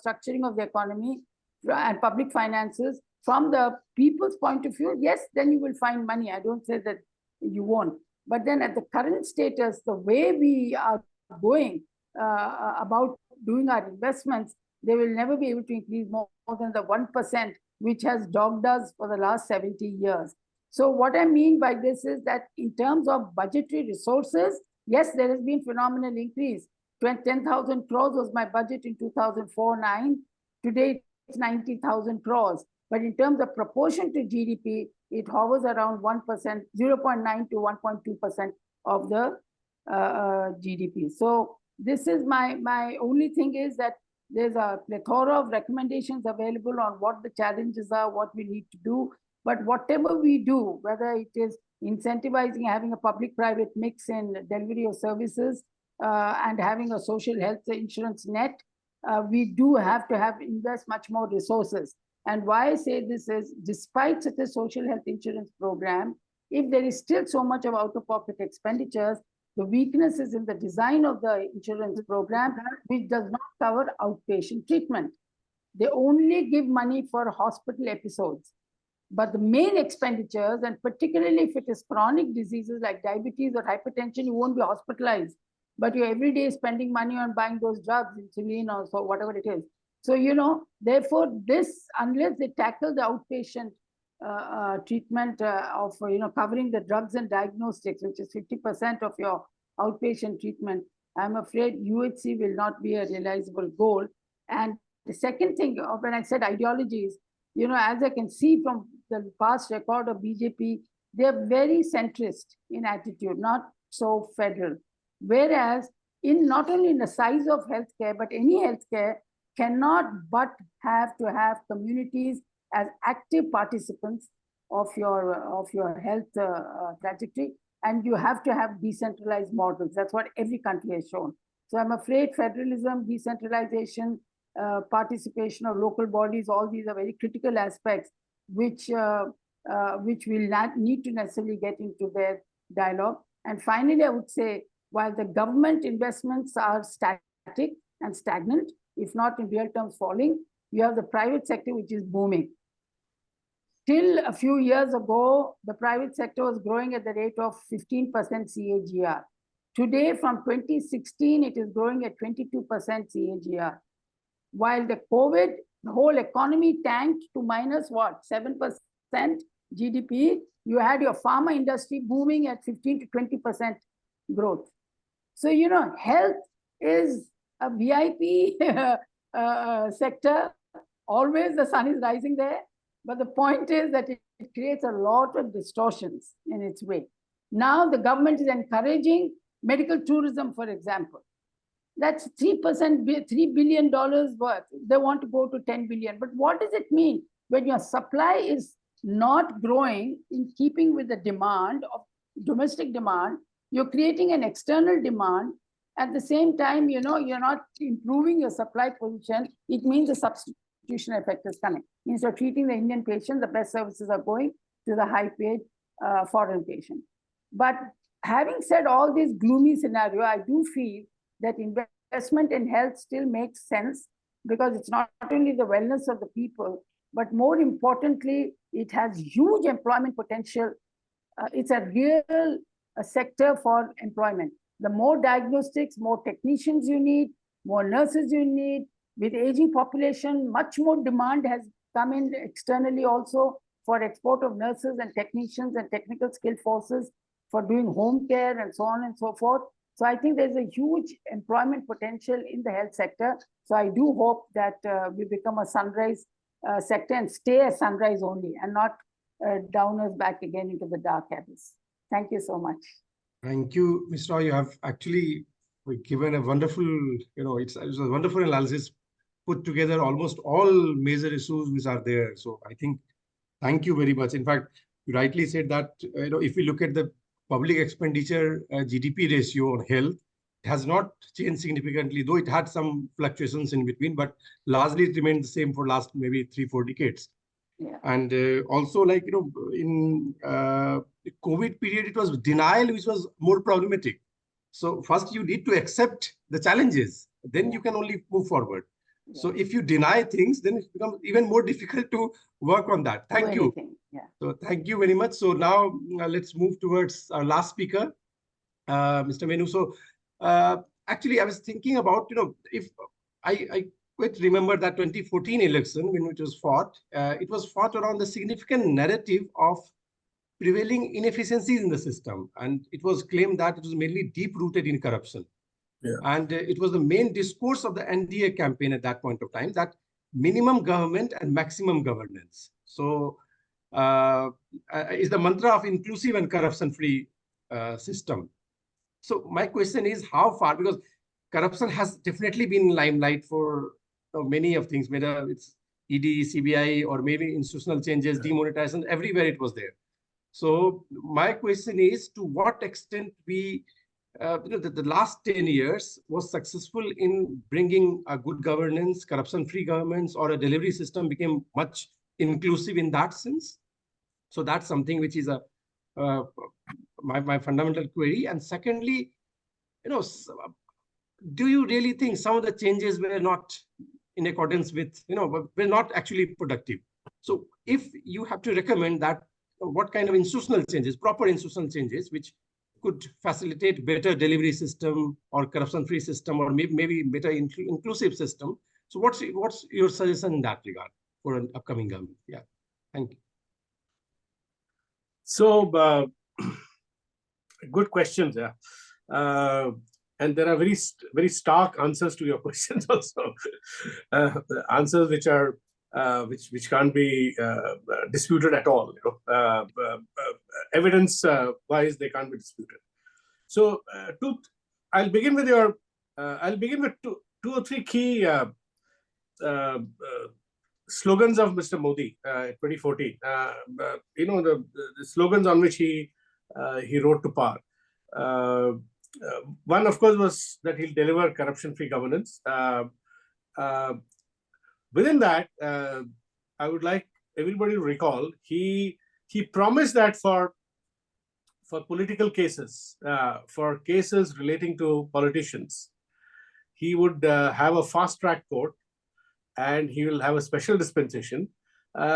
structuring of the economy and public finances from the people's point of view, yes, then you will find money. I don't say that you won't. But then at the current status, the way we are going about doing our investments, they will never be able to increase more than the 1%, which has dogged us for the last 70 years. So what I mean by this is that in terms of budgetary resources, yes, there has been phenomenal increase. 10,000 crores was my budget in 2004-9. Today it's 90,000 crores. But in terms of proportion to GDP, it hovers around 1%, 0.9 to 1.2% of the GDP. So this is my only thing is that there's a plethora of recommendations available on what the challenges are, what we need to do. But whatever we do, whether it is incentivizing, having a public-private mix in delivery of services, and having a social health insurance net, we do have to invest much more resources. And why I say this is, despite such a social health insurance program, if there is still so much of out-of-pocket expenditures, the weakness is in the design of the insurance program, which does not cover outpatient treatment. They only give money for hospital episodes. But the main expenditures, and particularly if it is chronic diseases like diabetes or hypertension, you won't be hospitalized. But you're every day spending money on buying those drugs, insulin or so, whatever it is. So, therefore, this, unless they tackle the outpatient treatment of, covering the drugs and diagnostics, which is 50% of your outpatient treatment, I'm afraid UHC will not be a realizable goal. And the second thing, when I said ideologies, as I can see from the past record of BJP, they're very centrist in attitude, not so federal. Whereas not only in the size of healthcare, but any healthcare cannot but have to have communities as active participants of your health trajectory, and you have to have decentralized models. That's what every country has shown. So I'm afraid federalism, decentralization, participation of local bodies, all these are very critical aspects which will not need to necessarily get into their dialogue. And finally, I would say, while the government investments are static and stagnant, if not in real terms falling, you have the private sector which is booming. Till a few years ago, the private sector was growing at the rate of 15% CAGR. Today, from 2016, it is growing at 22% CAGR. While the whole economy tanked to minus what, 7% GDP, you had your pharma industry booming at 15 to 20% growth. So, health is a VIP sector. Always the sun is rising there. But the point is that it creates a lot of distortions in its way. Now the government is encouraging medical tourism, for example. That's 3%, $3 billion worth. They want to go to 10 billion. But what does it mean when your supply is not growing in keeping with the demand of domestic demand? You're creating an external demand. At the same time, you're not improving your supply position. It means the substitution effect is coming. Instead of treating the Indian patient, the best services are going to the high-paid foreign patient. But having said all this gloomy scenario, I do feel that investment in health still makes sense, because it's not only the wellness of the people, but more importantly, it has huge employment potential. It's a real sector for employment. The more diagnostics, more technicians you need, more nurses you need. With aging population, much more demand has come in externally also for export of nurses and technicians and technical skilled forces for doing home care and so on and so forth. So I think there's a huge employment potential in the health sector. So I do hope that we become a sunrise sector and stay a sunrise only, and not downers back again into the dark abyss. Thank you so much. Thank you, Ms. Roy. You have actually given a wonderful, it's a wonderful analysis, put together almost all major issues which are there. So I think, thank you very much. In fact, you rightly said that, if we look at the public expenditure GDP ratio on health, it has not changed significantly, though it had some fluctuations in between, but largely it remained the same for last maybe 3-4 decades. Yeah. And also, in the COVID period, it was denial which was more problematic. So first you need to accept the challenges, then you can only move forward. Yeah. So if you deny things, then it becomes even more difficult to work on that. Thank you. Yeah. So thank you very much. So now let's move towards our last speaker, Mr. Venu. So actually, I was thinking about, if I quite remember that 2014 election when it was fought around the significant narrative of prevailing inefficiencies in the system. And it was claimed that it was mainly deep-rooted in corruption. Yeah. And it was the main discourse of the NDA campaign at that point of time, that minimum government and maximum governance. So is the mantra of inclusive and corruption-free system. So my question is, how far, because corruption has definitely been in limelight for many of things, whether it's ED, CBI, or maybe institutional changes, demonetization, everywhere it was there. So my question is, to what extent we, the last 10 years was successful in bringing a good governance, corruption-free governments, or a delivery system became much inclusive in that sense? So that's something which is my fundamental query. And secondly, do you really think some of the changes were not in accordance with, were not actually productive? So if you have to recommend that, what kind of institutional changes, proper institutional changes, which could facilitate better delivery system or corruption-free system, or maybe better inclusive system. So what's your suggestion in that regard for an upcoming government? Yeah, thank you. So good questions. Yeah. And there are very stark answers to your questions also. Answers which are which can't be disputed at all. Evidence wise, they can't be disputed. So I'll begin with two or three key slogans of Mr. Modi in 2014. The slogans on which he rode to power. One, of course, was that he'll deliver corruption-free governance. Within that, I would like everybody to recall, he promised that for political cases, for cases relating to politicians, he would have a fast-track court, and he will have a special dispensation,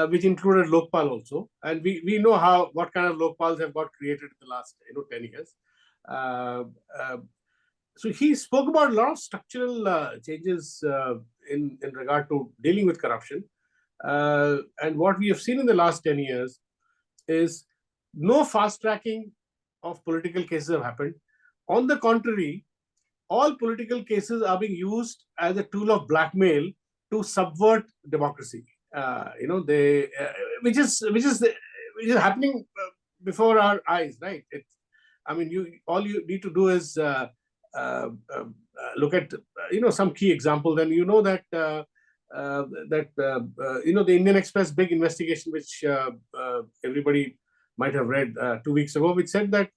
which included Lokpal also. And we know what kind of Lokpals have got created in the last 10 years. So he spoke about a lot of structural changes in regard to dealing with corruption. And what we have seen in the last 10 years is no fast tracking of political cases have happened. On the contrary, all political cases are being used as a tool of blackmail to subvert democracy. Which is happening before our eyes, right? All you need to do is look at some key examples, and that the Indian Express big investigation, which everybody might have read 2 weeks ago, which said that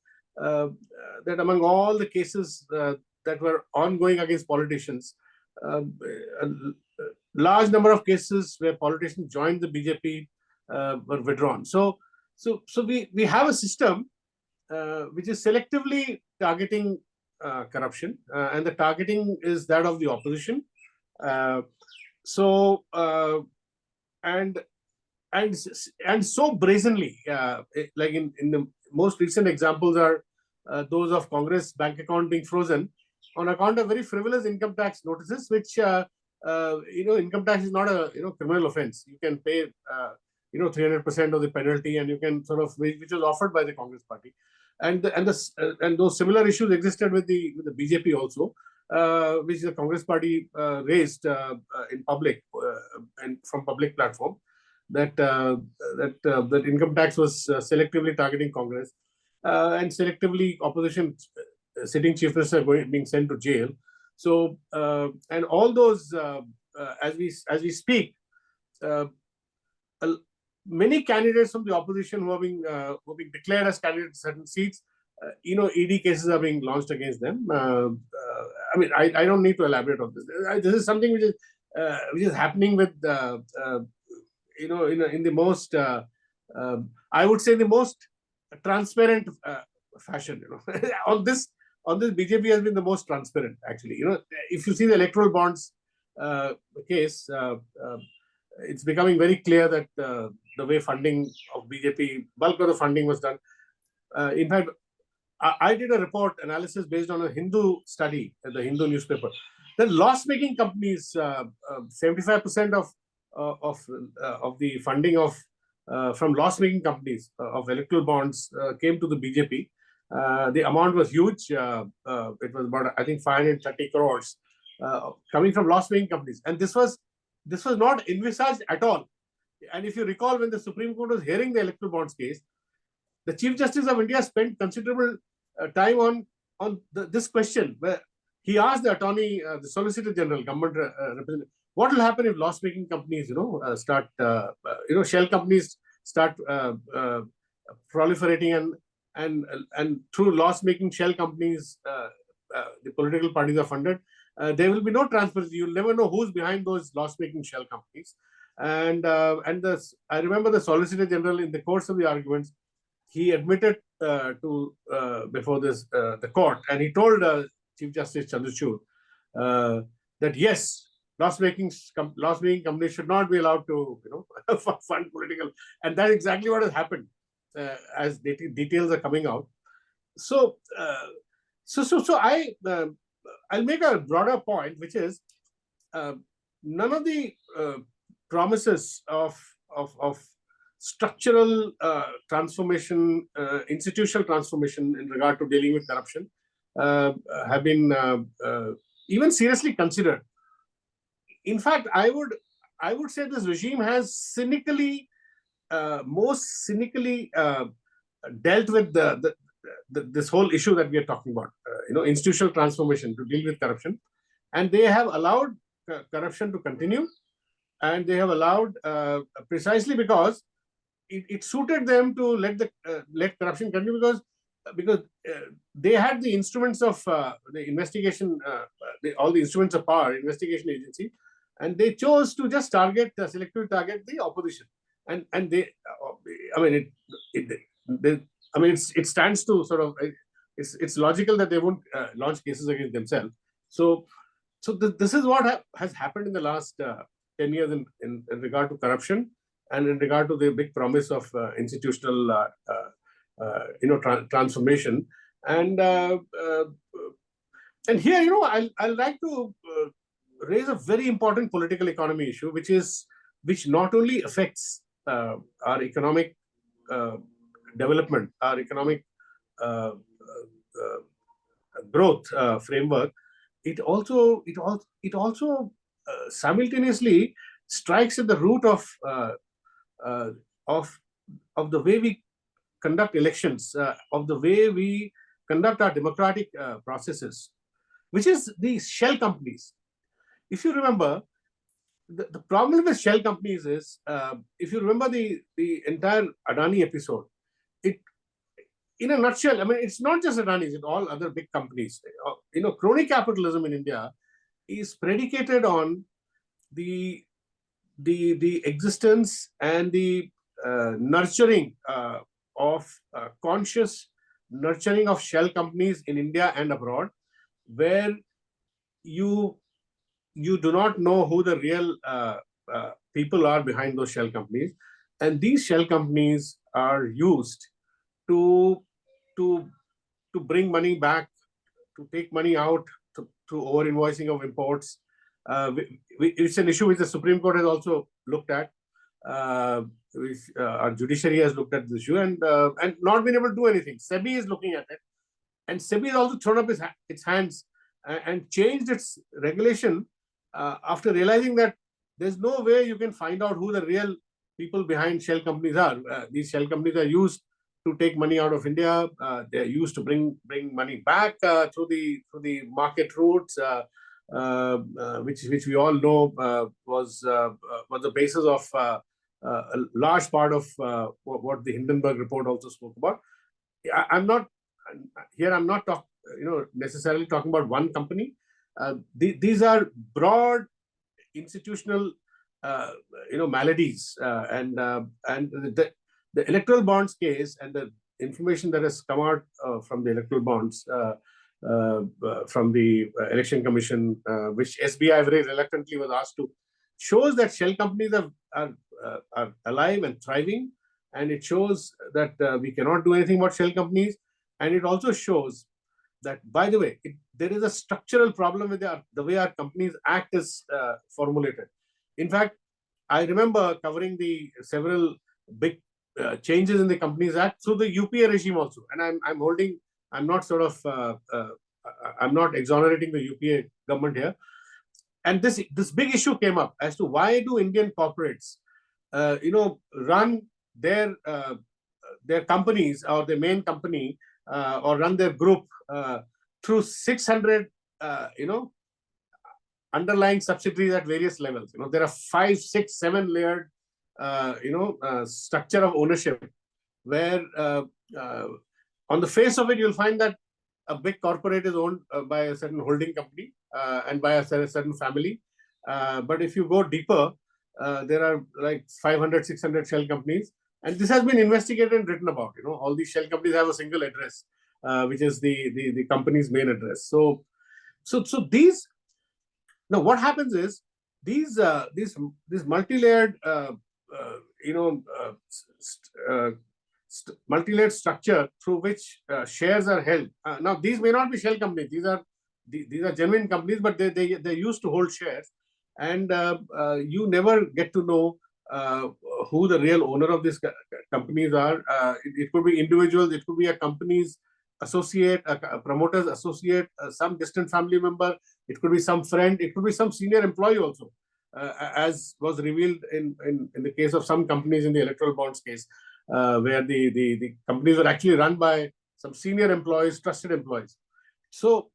among all the cases that were ongoing against politicians, a large number of cases where politicians joined the BJP were withdrawn. So we have a system which is selectively targeting corruption, and the targeting is that of the opposition. And so brazenly, like in the most recent examples are those of Congress bank account being frozen on account of very frivolous income tax notices, which income tax is not a criminal offense. You can pay 300% of the penalty, and you can which was offered by the Congress party, and those similar issues existed with the BJP also, which the Congress party raised in public and from public platform, that income tax was selectively targeting Congress, and selectively opposition sitting chief minister being sent to jail. So and all those as we speak, many candidates from the opposition who are being declared as candidates in certain seats, ED cases are being launched against them. I don't need to elaborate on this. This is something which is happening with in the most I would say the most transparent fashion. On this BJP has been the most transparent, actually. If you see the electoral bonds case, it's becoming very clear that the way funding of BJP, bulk of the funding was done. In fact, I did a report analysis based on a Hindu study at the Hindu newspaper. The loss-making companies, 75% of the funding of from loss-making companies of electoral bonds came to the BJP. The amount was huge. It was about, I think, 530 crores coming from loss-making companies. And this was not envisaged at all. And if you recall, when the Supreme Court was hearing the electoral bonds case, the Chief Justice of India spent considerable time on this question, where he asked the attorney, the Solicitor General, government representative, what will happen if loss-making companies, start, shell companies start proliferating, and through loss-making shell companies, the political parties are funded. There will be no transparency. You'll never know who's behind those loss-making shell companies. And I remember the Solicitor General, in the course of the arguments, he admitted before the court, and he told Chief Justice Chandrachud that yes, loss-making companies should not be allowed to fund political, and that's exactly what has happened as details are coming out. So I'll make a broader point, which is none of the promises of structural transformation, institutional transformation in regard to dealing with corruption have been even seriously considered. In fact, I would say this regime has most cynically dealt with this whole issue that we are talking about, institutional transformation to deal with corruption, and they have allowed corruption to continue, and they have allowed precisely because it suited them to let corruption continue, because they had the instruments of the investigation, all the instruments of power, investigation agency, and they chose to just selectively target the opposition, and they, it stands to sort of, it's logical that they won't launch cases against themselves. So this is what has happened in the last 10 years in regard to corruption, and in regard to the big promise of institutional transformation. And here, I'd like to raise a very important political economy issue, which not only affects our economic development, our economic growth framework. It also simultaneously strikes at the root of the way we conduct elections, of the way we conduct our democratic processes, which is the shell companies. If you remember, the problem with shell companies is, if you remember the entire Adani episode, in a nutshell, it's not just Adani, it's all other big companies. Crony capitalism in India is predicated on the existence and the nurturing of conscious nurturing of shell companies in India and abroad, where you do not know who the real people are behind those shell companies, and these shell companies are used to bring money back, to take money out through over-invoicing of imports. It's an issue which the Supreme Court has also looked at. Our judiciary has looked at this issue and not been able to do anything. SEBI is looking at it, and SEBI has also thrown up its hands and changed its regulation after realizing that there's no way you can find out who the real people behind shell companies are. These shell companies are used to take money out of India. They're used to bring money back through the market routes, which we all know was the basis of a large part of what the Hindenburg report also spoke about. I'm not necessarily talking about one company. These are broad institutional maladies, and the electoral bonds case and the information that has come out from the electoral bonds from the Election Commission, which SBI very reluctantly was asked to, shows that shell companies are alive and thriving, and it shows that we cannot do anything about shell companies, and it also shows that, by the way, there is a structural problem with the way our companies act is formulated. In fact, I remember covering the several big changes in the Companies Act through the UPA regime also. And I'm not exonerating the UPA government here. And this big issue came up as to why do Indian corporates, run their companies or their main company or run their group through 600, underlying subsidiaries at various levels. There are 5, 6, 7 layered, structure of ownership, where on the face of it, you'll find that a big corporate is owned by a certain holding company and by a certain family. But if you go deeper, there are like 500, 600 shell companies. And this has been investigated and written about. All these shell companies have a single address, which is the company's main address. So these, now what happens is these multi-layered, multi-layered structure through which shares are held. Now these may not be shell companies; these are genuine companies, but they used to hold shares, and you never get to know who the real owner of these companies are. It could be individuals, it could be a company's associate, a promoter's associate, some distant family member, it could be some friend, it could be some senior employee also, as was revealed in the case of some companies in the electoral bonds case, where the companies were actually run by some senior employees, trusted employees. So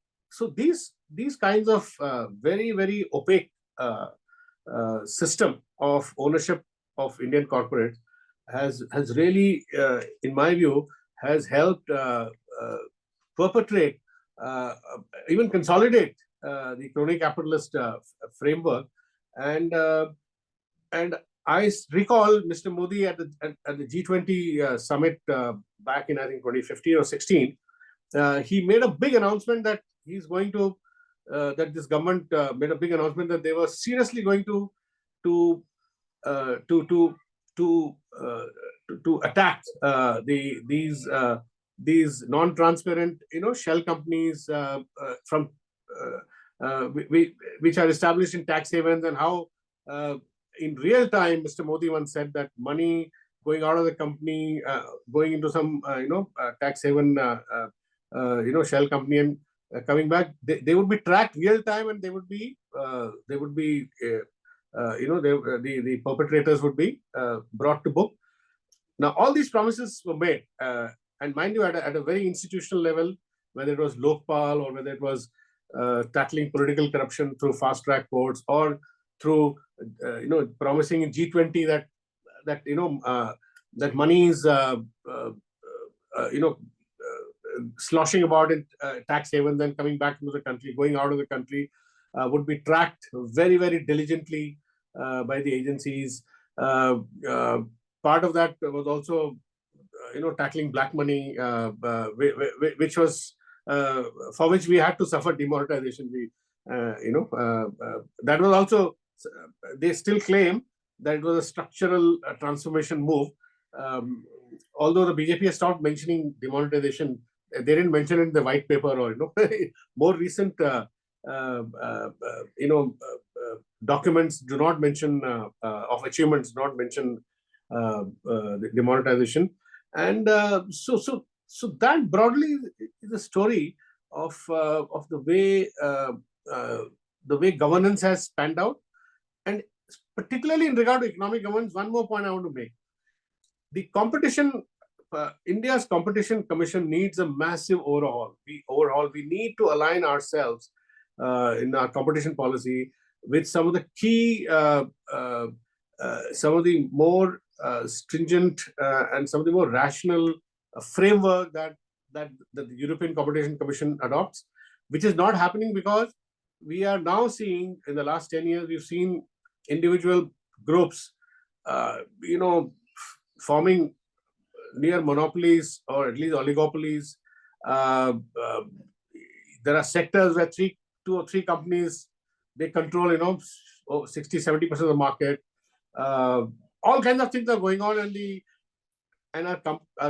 these kinds of very, very opaque system of ownership of Indian corporates has really, in my view, has helped perpetrate, even consolidate the crony capitalist framework. And I recall Mr. Modi at the G20 summit back in, I think, 2015 or 16. He made a big announcement that he's going to, that this government made a big announcement that they were seriously going to attack these non-transparent, shell companies from which are established in tax havens, and how in real time, Mr. Modi once said that money going out of the company, going into some tax haven, shell company, and coming back, they would be tracked real time, and the perpetrators would be brought to book. Now, all these promises were made, and mind you, at a very institutional level, whether it was Lokpal or whether it was tackling political corruption through fast-track courts, or through promising in G20 that money is sloshing about in tax havens and coming back into the country, going out of the country, would be tracked very, very diligently by the agencies. Part of that was also, tackling black money, which was for which we had to suffer demonetization. That was also, they still claim that it was a structural transformation move. Although the BJP has stopped mentioning demonetization, they didn't mention it in the white paper or more recent documents do not mention of achievements, do not mention the demonetization. And so that broadly is the story of the way governance has panned out. And particularly in regard to economic governance, one more point I want to make. The competition, India's Competition Commission needs a massive overhaul. We need to align ourselves in our competition policy with some of the key, some of the more stringent and some of the more rational framework that the European Competition Commission adopts, which is not happening because we are now seeing, in the last 10 years, we've seen individual groups, forming near monopolies or at least oligopolies. There are sectors where 2 or 3 companies, they control, 60-70% of the market. All kinds of things are going on, and our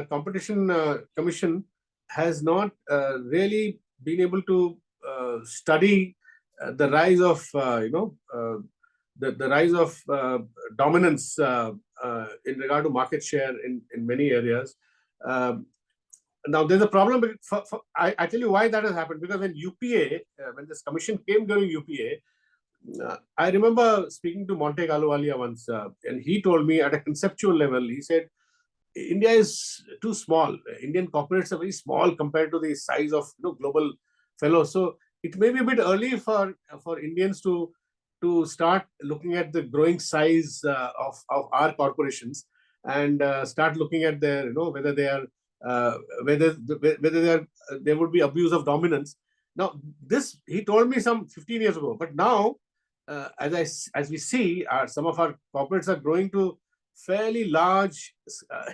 competition commission has not really been able to study the rise of the rise of dominance in regard to market share in many areas. Now, there's a problem. I tell you why that has happened. Because when UPA, when this commission came during UPA, I remember speaking to Monte Ahluwalia once, and he told me at a conceptual level, he said, India is too small. Indian corporates are very small compared to the size of global fellows. So it may be a bit early for Indians to start looking at the growing size of our corporations and start looking at their whether they are whether there would be abuse of dominance. Now, this he told me some 15 years ago, but now as we see, some of our corporates are growing to fairly large,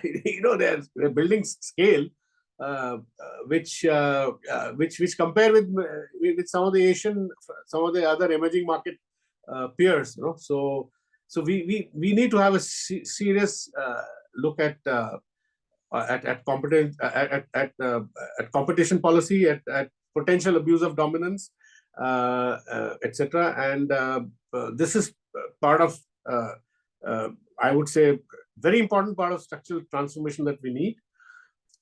they're building scale, which compare with some of the other emerging market peers. So we need to have a serious look at competition policy, at potential abuse of dominance, etc. And this is part of, I would say, very important part of structural transformation that we need.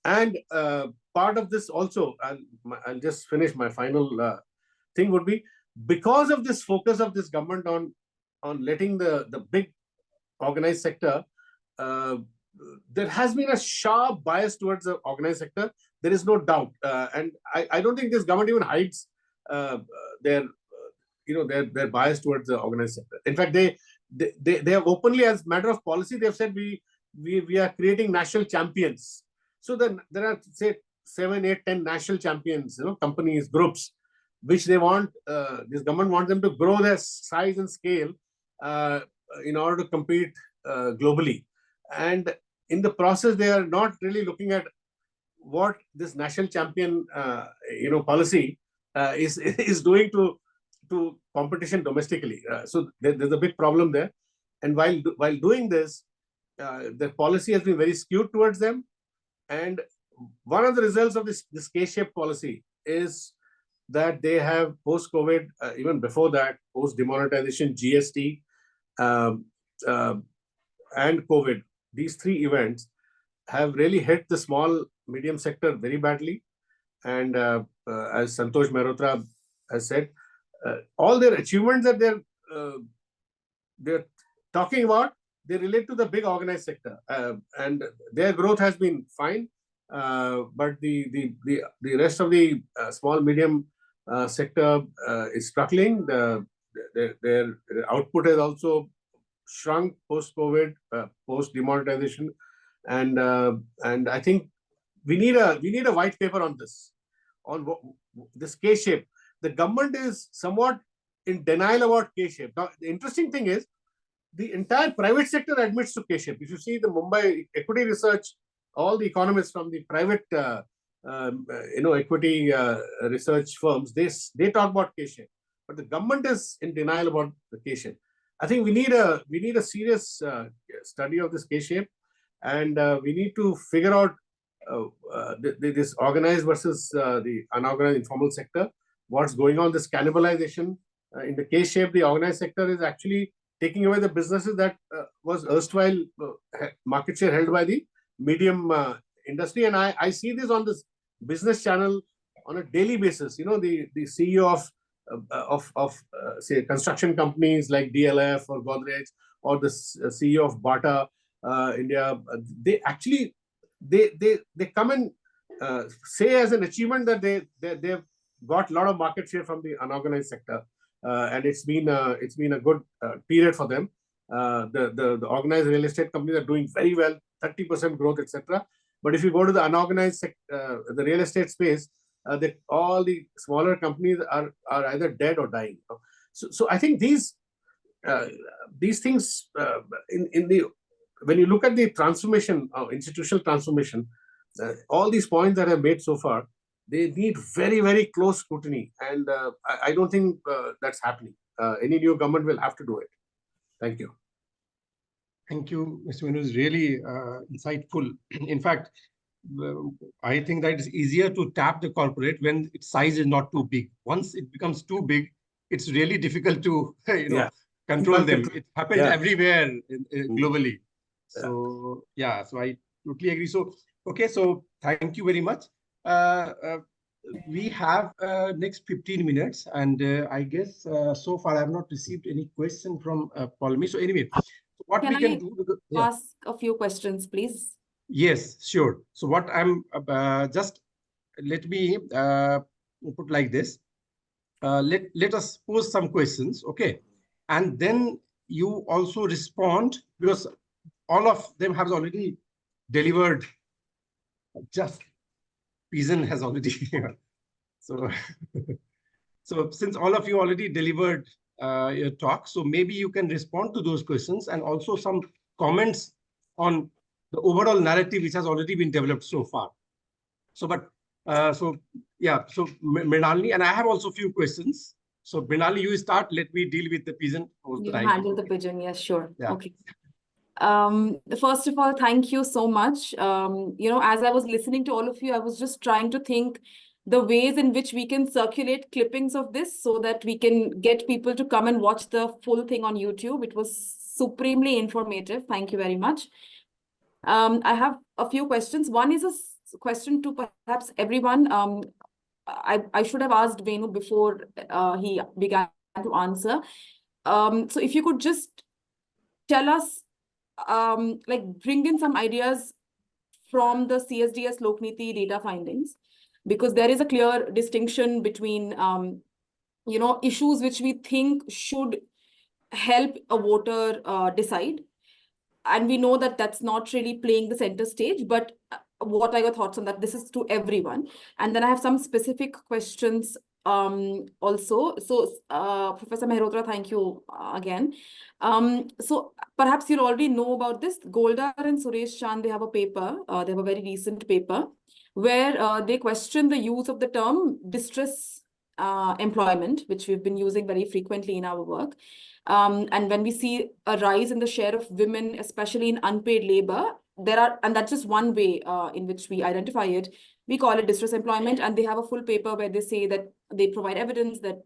And part of this also, I'll just finish my final thing would be, because of this focus of this government on letting the big organized sector, there has been a sharp bias towards the organized sector. There is no doubt, and I don't think this government even hides their bias towards the organized sector. In fact, they have openly, as a matter of policy, they have said we are creating national champions. So then there are, say, 7, 8, 10 national champions, companies, groups, which they want. This government wants them to grow their size and scale in order to compete globally. And in the process, they are not really looking at what this national champion, policy is doing to competition domestically. So there's a big problem there. And while doing this, the policy has been very skewed towards them. And one of the results of this K-shaped policy is that they have post-COVID, even before that, post-demonetization, GST, and COVID, these three events have really hit the small, medium sector very badly. And as Santosh Mehrotra has said, all their achievements that they're talking about, they relate to the big organized sector, and their growth has been fine. But the rest of the small, medium sector is struggling. Their output has also shrunk post-COVID, post-demonetization, and I think we need a white paper on this, on this K-shape. The government is somewhat in denial about K-shape. Now, the interesting thing is, the entire private sector admits to K-shape. If you see the Mumbai equity research, all the economists from the private equity research firms, they talk about K-shape, but the government is in denial about the K-shape. I think we need a serious study of this K-shape, and we need to figure out this organized versus the unorganized informal sector. What's going on? This cannibalization in the K-shape, the organized sector is actually taking away the businesses that was erstwhile market share held by the medium industry. And I see this on this business channel on a daily basis. The CEO of say construction companies like DLF or Godrej, or the CEO of Bata India, they actually they come and say as an achievement that they've got a lot of market share from the unorganized sector, and it's been a good period for them. The organized real estate companies are doing very well, 30% growth, etc. But if you go to the unorganized sector, the real estate space, all the smaller companies are either dead or dying. So I think these things when you look at the transformation, institutional transformation, all these points that I've made so far, they need very, very close scrutiny, and I don't think that's happening. Any new government will have to do it. Thank you. Thank you, Mr. Venu. Is really insightful. In fact, I think that it's easier to tap the corporate when its size is not too big. Once it becomes too big, it's really difficult to control them. It happens Yeah. everywhere globally. So yeah, so I totally agree. So okay, so thank you very much. We have next 15 minutes, and I guess so far I have not received any question from Palmi. So anyway, what we can do? Ask a few questions, please? Yes, sure. So what I'm just let me put like this. Let us pose some questions, okay, and then you also respond, because all of them have already delivered. Just Pigeon has already so so since all of you already delivered your talk, so maybe you can respond to those questions and also some comments on the overall narrative which has already been developed so far. So so yeah, so Mrinalini, and I have also a few questions. So Mrinalini, you start. Let me deal with the Pigeon. You handle the Pigeon, yes, sure. Yeah. Okay. First of all, thank you so much. As I was listening to all of you, I was just trying to think the ways in which we can circulate clippings of this so that we can get people to come and watch the full thing on YouTube. It was supremely informative. Thank you very much. I have a few questions. One is a question to perhaps everyone. I should have asked Venu before he began to answer. So if you could just tell us, bring in some ideas from the CSDS Lokniti data findings, because there is a clear distinction between, issues which we think should help a voter decide. And we know that that's not really playing the center stage, but what are your thoughts on that? This is to everyone. And then I have some specific questions also. So Professor Mehrotra, thank you again. So perhaps you'll already know about this. Goldar and Suresh Chand, they have a paper, they have a very recent paper where they question the use of the term distress employment, which we've been using very frequently in our work. And when we see a rise in the share of women, especially in unpaid labor, and that's just one way in which we identify it. We call it distress employment, and they have a full paper where they say that they provide evidence that,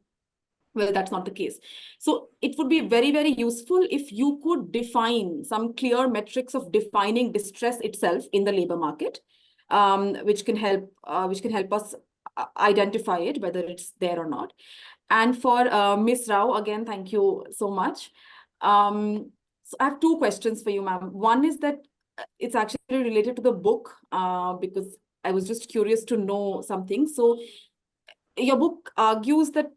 well, that's not the case. So it would be very, very useful if you could define some clear metrics of defining distress itself in the labor market, which can help us identify it, whether it's there or not. And for Ms. Rao, again, thank you so much. So I have two questions for you, ma'am. One is that it's actually related to the book, because I was just curious to know something. So your book argues that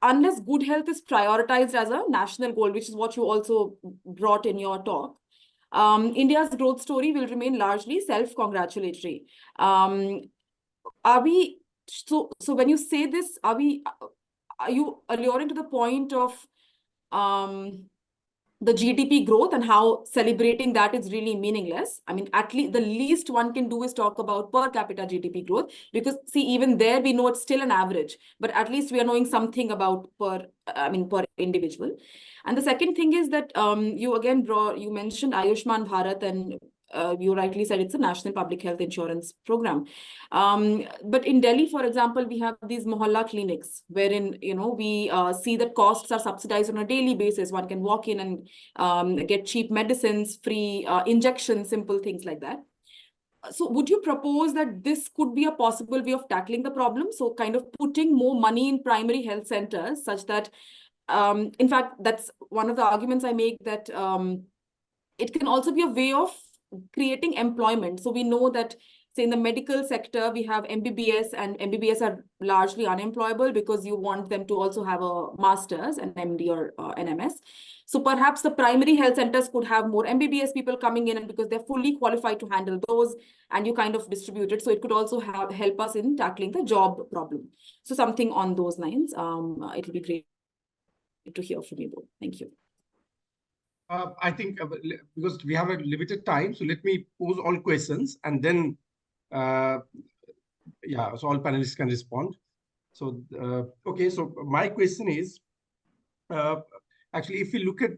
unless good health is prioritized as a national goal, which is what you also brought in your talk, India's growth story will remain largely self-congratulatory. So when you say this, are you alluring to the point of the GDP growth and how celebrating that is really meaningless? I mean, at least the least one can do is talk about per capita GDP growth, because see, even there we know it's still an average, but at least we are knowing something about per individual. And the second thing is that you mentioned Ayushman Bharat, and you rightly said it's a national public health insurance program. But in Delhi, for example, we have these mohalla clinics wherein, we see that costs are subsidized on a daily basis. One can walk in and get cheap medicines, free injections, simple things like that. So would you propose that this could be a possible way of tackling the problem? So kind of putting more money in primary health centers such that, in fact, that's one of the arguments I make, that it can also be a way of creating employment. So we know that, say, in the medical sector, we have MBBS, and MBBS are largely unemployable because you want them to also have a master's, an MD or an MS. So perhaps the primary health centers could have more MBBS people coming in, and because they're fully qualified to handle those, and you kind of distribute it. So it could also help us in tackling the job problem. So something on those lines. It would be great to hear from you both. Thank you. I think because we have a limited time, so let me pose all questions, and then so all panelists can respond. So okay, so my question is, actually, if you look at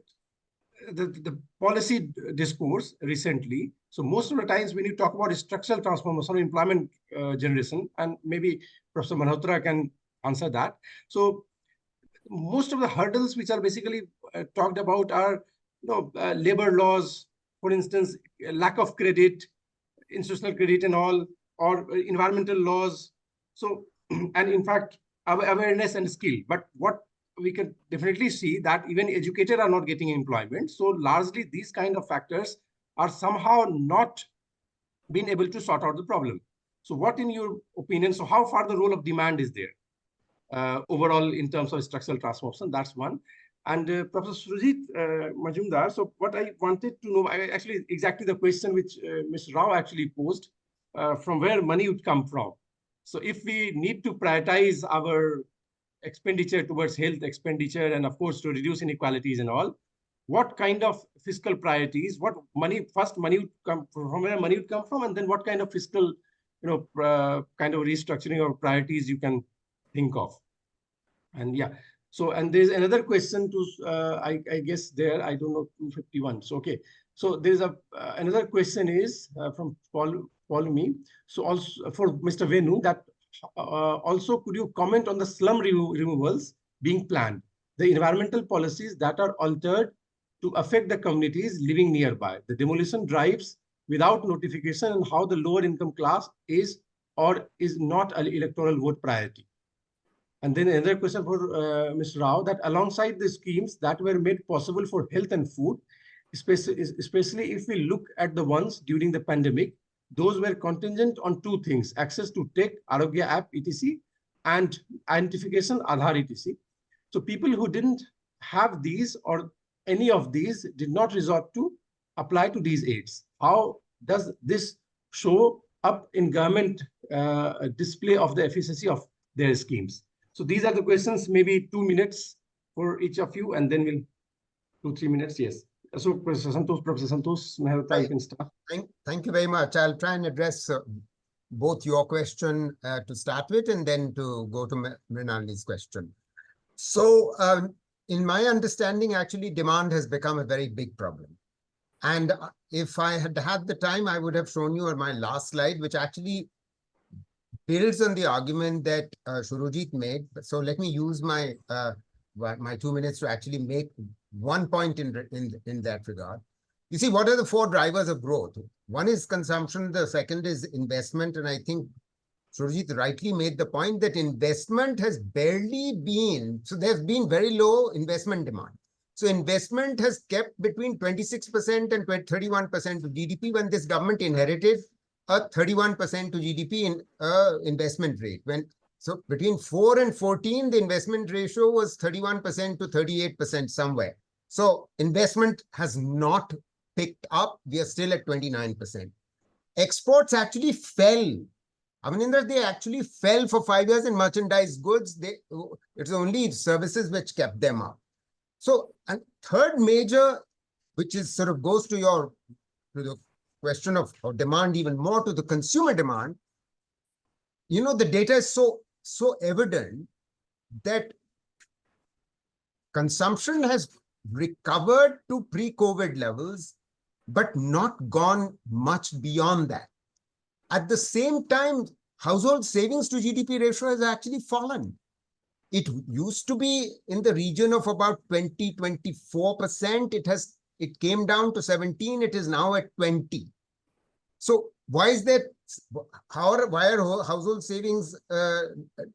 the policy discourse recently, so most of the times when you talk about structural transformation, employment generation, and maybe Professor Mehrotra can answer that. So most of the hurdles which are basically talked about are labor laws, for instance, lack of credit, institutional credit and all, or environmental laws. So, and in fact, awareness and skill. But what we can definitely see that even educated are not getting employment. So largely these kind of factors are somehow not being able to sort out the problem. So what in your opinion, so how far the role of demand is there overall in terms of structural transformation? That's one. And Professor Surajit Majumdar, so what I wanted to know, actually exactly the question which Mr. Rao actually posed, from where money would come from. So if we need to prioritize our expenditure towards health expenditure and of course to reduce inequalities and all, what kind of fiscal priorities, what money, first money would come from, where money would come from, and then what kind of fiscal, kind of restructuring or priorities you can think of. And yeah, so, and there's another question to, I guess there, I don't know, 251. So, okay. So there's another question is from Paul me. So also for Mr. Venu, that also could you comment on the slum removals being planned, the environmental policies that are altered to affect the communities living nearby, the demolition drives without notification, and how the lower income class is or is not an electoral vote priority. And then another question for Mr. Rao, that alongside the schemes that were made possible for health and food, especially if we look at the ones during the pandemic, those were contingent on two things: access to tech, Arogya app, etc., and identification, Aadhaar, etc. So people who didn't have these or any of these did not resort to apply to these aids. How does this show up in government display of the efficiency of their schemes? So these are the questions, maybe 2 minutes for each of you, and then we'll 2-3 minutes. Yes. So Professor Santosh, Mehrotra, you can start. Thank you very much. I'll try and address both your question to start with, and then to go to Mrinalini's question. So in my understanding, actually, demand has become a very big problem. And if I had had the time, I would have shown you on my last slide, which actually builds on the argument that Surajit made. So let me use my 2 minutes to actually make one point in that regard. You see, what are the 4 drivers of growth? One is consumption, the second is investment, and I think Surajit rightly made the point that investment has barely been, so there's been very low investment demand. So investment has kept between 26% and 31% of GDP when this government inherited a 31% to GDP in investment rate. So between 4 and 14, the investment ratio was 31% to 38% somewhere. So investment has not picked up. We are still at 29%. Exports actually fell. I mean, they actually fell for 5 years in merchandise goods. It's only services which kept them up. So, and third major, which is sort of goes to the question of demand, even more to the consumer demand. The data is so evident that consumption has recovered to pre-COVID levels, but not gone much beyond that. At the same time, household savings to GDP ratio has actually fallen. It used to be in the region of about 20-24%. It came down to 17. It is now at 20. So why is that? Why are household savings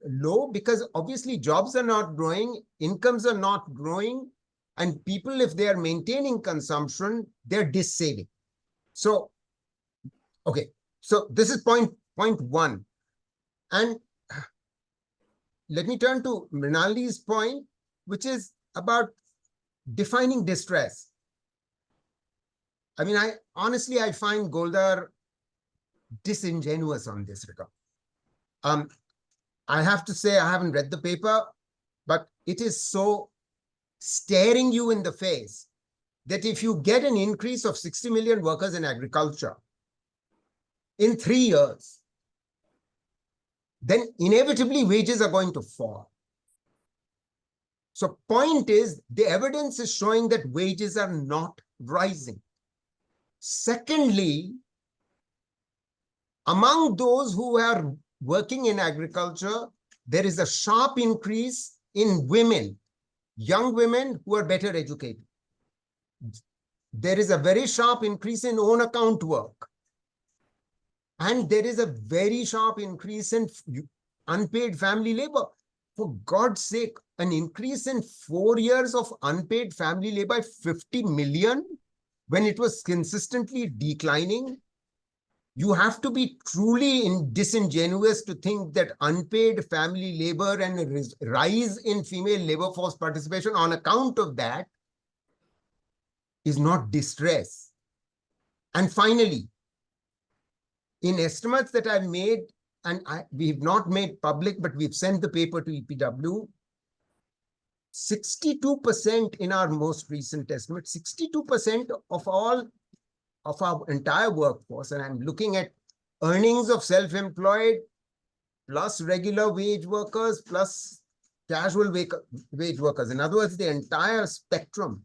low? Because obviously jobs are not growing, incomes are not growing, and people, if they are maintaining consumption, they're dissaving. So, okay. So this is point 1. And let me turn to Mrinalini's point, which is about defining distress. I mean, honestly, I find Goldar disingenuous on this regard. I have to say, I haven't read the paper, but it is so staring you in the face that if you get an increase of 60 million workers in agriculture in 3 years, then inevitably wages are going to fall. So point is, the evidence is showing that wages are not rising. Secondly, among those who are working in agriculture, there is a sharp increase in women. young women who are better educated. There is a very sharp increase in own account work. And there is a very sharp increase in unpaid family labor. For God's sake, an increase in 4 years of unpaid family labor by 50 million when it was consistently declining. You have to be truly disingenuous to think that unpaid family labor and a rise in female labor force participation on account of that is not distress. And finally, in estimates that I've made, and we've not made public, but we've sent the paper to EPW, 62% in our most recent estimate, 62% of all of our entire workforce, and I'm looking at earnings of self-employed plus regular wage workers plus casual wage workers. In other words, the entire spectrum,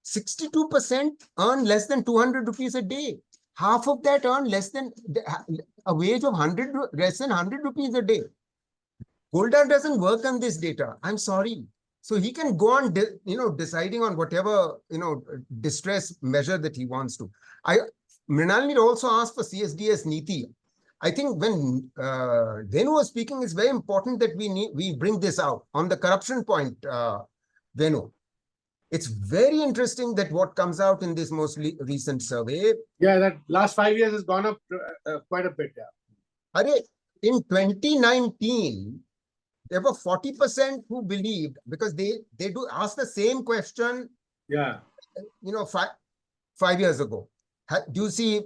62% earn less than 200 rupees a day. Half of that earn less than a wage of less than 100 rupees a day. Golda doesn't work on this data. I'm sorry. So he can go on, deciding on whatever, distress measure that he wants to. Mrinalini also asked for CSDS Niti. I think when Venu was speaking, it's very important that we bring this out on the corruption point, Venu. It's very interesting that what comes out in this most recent survey. Yeah, that last 5 years has gone up quite a bit. Yeah. In 2019, there were 40% who believed, because they do ask the same question. Yeah. 5 years ago. Do you see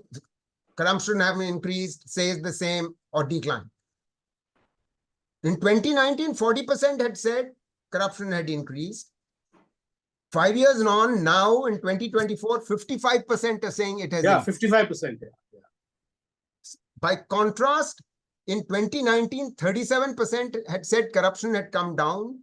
corruption having increased, says the same, or declined? In 2019, 40% had said corruption had increased. 5 years on, now in 2024, 55% are saying it has increased. 55%. Yeah. By contrast, in 2019, 37% had said corruption had come down.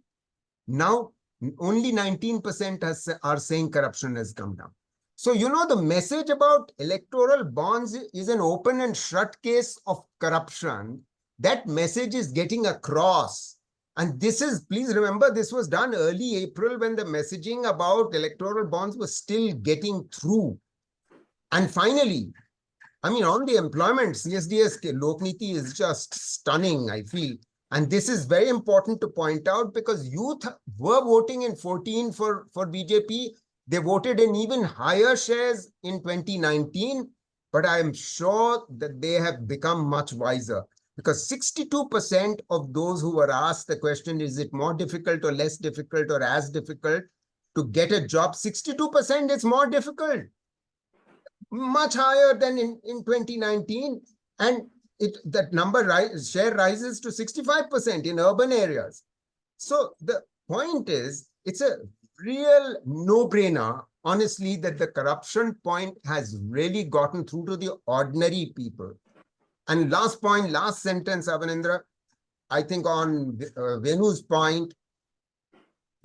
Now, only 19% are saying corruption has come down. So, the message about electoral bonds is an open and shut case of corruption. That message is getting across. And please remember, this was done early April when the messaging about electoral bonds was still getting through. And finally, on the employment, CSDS Lokniti is just stunning, I feel. And this is very important to point out because youth were voting in 14 for BJP. They voted in even higher shares in 2019, but I am sure that they have become much wiser. Because 62% of those who were asked the question, is it more difficult or less difficult or as difficult to get a job? 62% it's more difficult, much higher than in 2019. And that share rises to 65% in urban areas. So the point is, it's a real no-brainer, honestly, that the corruption point has really gotten through to the ordinary people. And last point, last sentence, Avanindra, I think on Venu's point,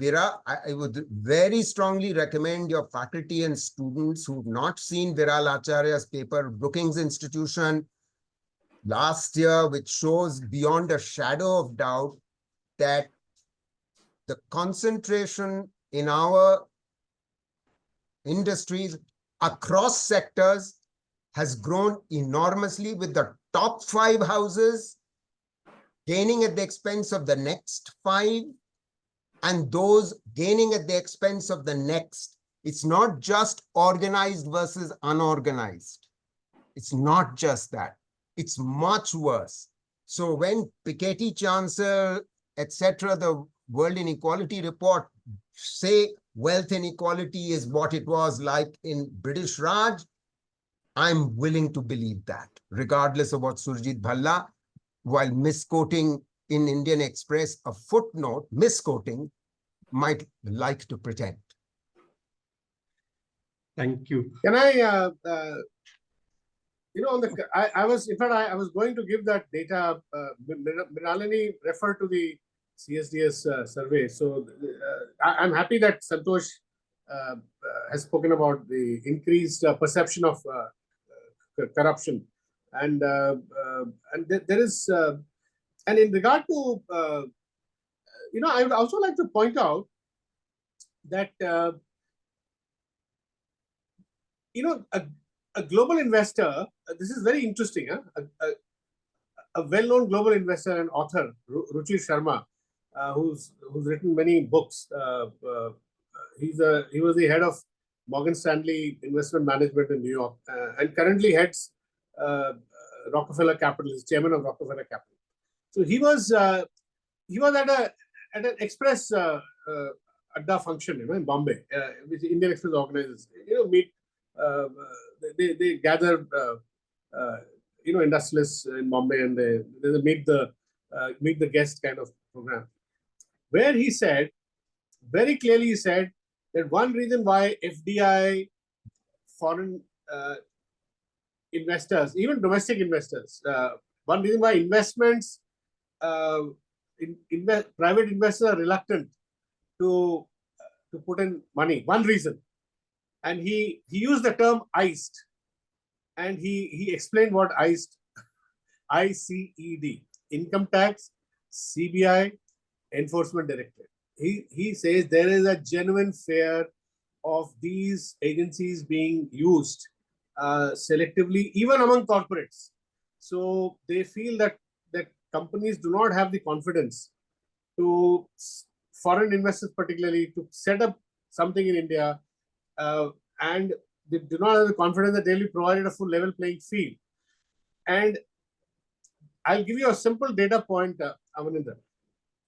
Veera, I would very strongly recommend your faculty and students who've not seen Viral Acharya's paper, Brookings Institution, last year, which shows beyond a shadow of doubt that the concentration in our industries across sectors has grown enormously, with the top 5 houses gaining at the expense of the next 5 and those gaining at the expense of the next. It's not just organized versus unorganized. It's not just that. It's much worse. So when Piketty, Chancellor, etc., the World Inequality Report say wealth inequality is what it was like in British Raj, I'm willing to believe that, regardless of what Surajit Bhalla, while misquoting in Indian Express a footnote, misquoting, might like to pretend. Thank you. Can I, I was going to give that data. Mrinalini referred to the CSDS survey. So I'm happy that Santosh has spoken about the increased perception of corruption, and there is, and in regard to, I would also like to point out that a global investor. This is very interesting. A well-known global investor and author, Ruchir Sharma, who's written many books. He was the head of Morgan Stanley Investment Management in New York, and currently heads Rockefeller Capital. He's chairman of Rockefeller Capital. So he was at an express adda function, in Bombay, which Indian Express organizes. They gather industrialists in Bombay, and they meet the guest kind of program, where he said very clearly, he said that one reason why FDI, foreign investors, even domestic investors, one reason why investments, private investors are reluctant to put in money. One reason, and he used the term iced, and he explained what iced, ICED, income tax, CBI, enforcement directorate. He says there is a genuine fear of these agencies being used selectively, even among corporates. So they feel that companies do not have the confidence to, foreign investors particularly, to set up something in India, and they do not have the confidence that they'll be provided a full level playing field. And I'll give you a simple data point, Amaninder.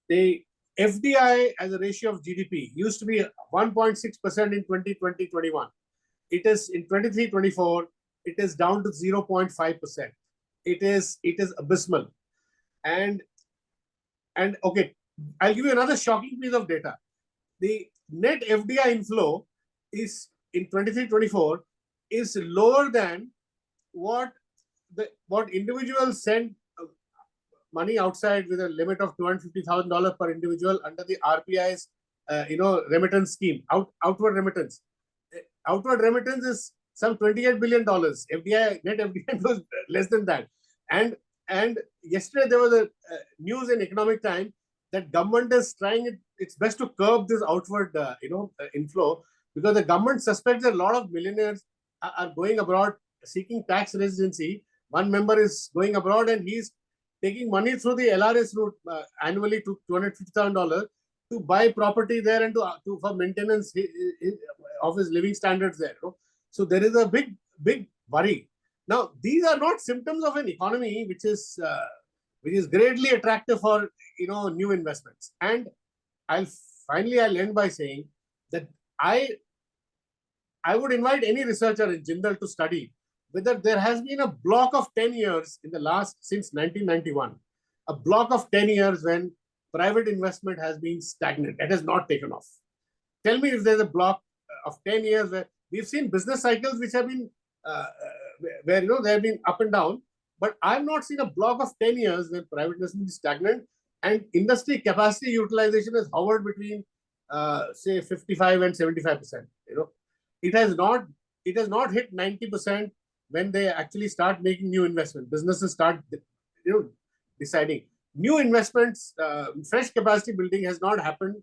The FDI as a ratio of GDP used to be 1.6% in 2020-21. It is in 23-24, it is down to 0.5%. It is abysmal. And okay, I'll give you another shocking piece of data. The net FDI inflow is in 23-24 is lower than what individuals send money outside with a limit of $250,000 per individual under the RPI's remittance scheme, outward remittance. Outward remittance is some $28 billion. FDI, net FDI was less than that. And yesterday there was a news in Economic Times that government is trying its best to curb this outward inflow, because the government suspects that a lot of millionaires are going abroad seeking tax residency. One member is going abroad and he's taking money through the LRS route annually to $250,000 to buy property there and for maintenance of his living standards there. So there is a big worry. Now, these are not symptoms of an economy which is greatly attractive for new investments. And I'll end by saying that I would invite any researcher in Jindal to study whether there has been a block of 10 years since 1991, a block of 10 years when private investment has been stagnant. It has not taken off. Tell me if there's a block of 10 years where we've seen business cycles which have been, where they have been up and down, but I've not seen a block of 10 years when private investment is stagnant and industry capacity utilization has hovered between, say, 55 and 75%. It has not hit 90% when they actually start making new investments. Businesses start, deciding. New investments, fresh capacity building has not happened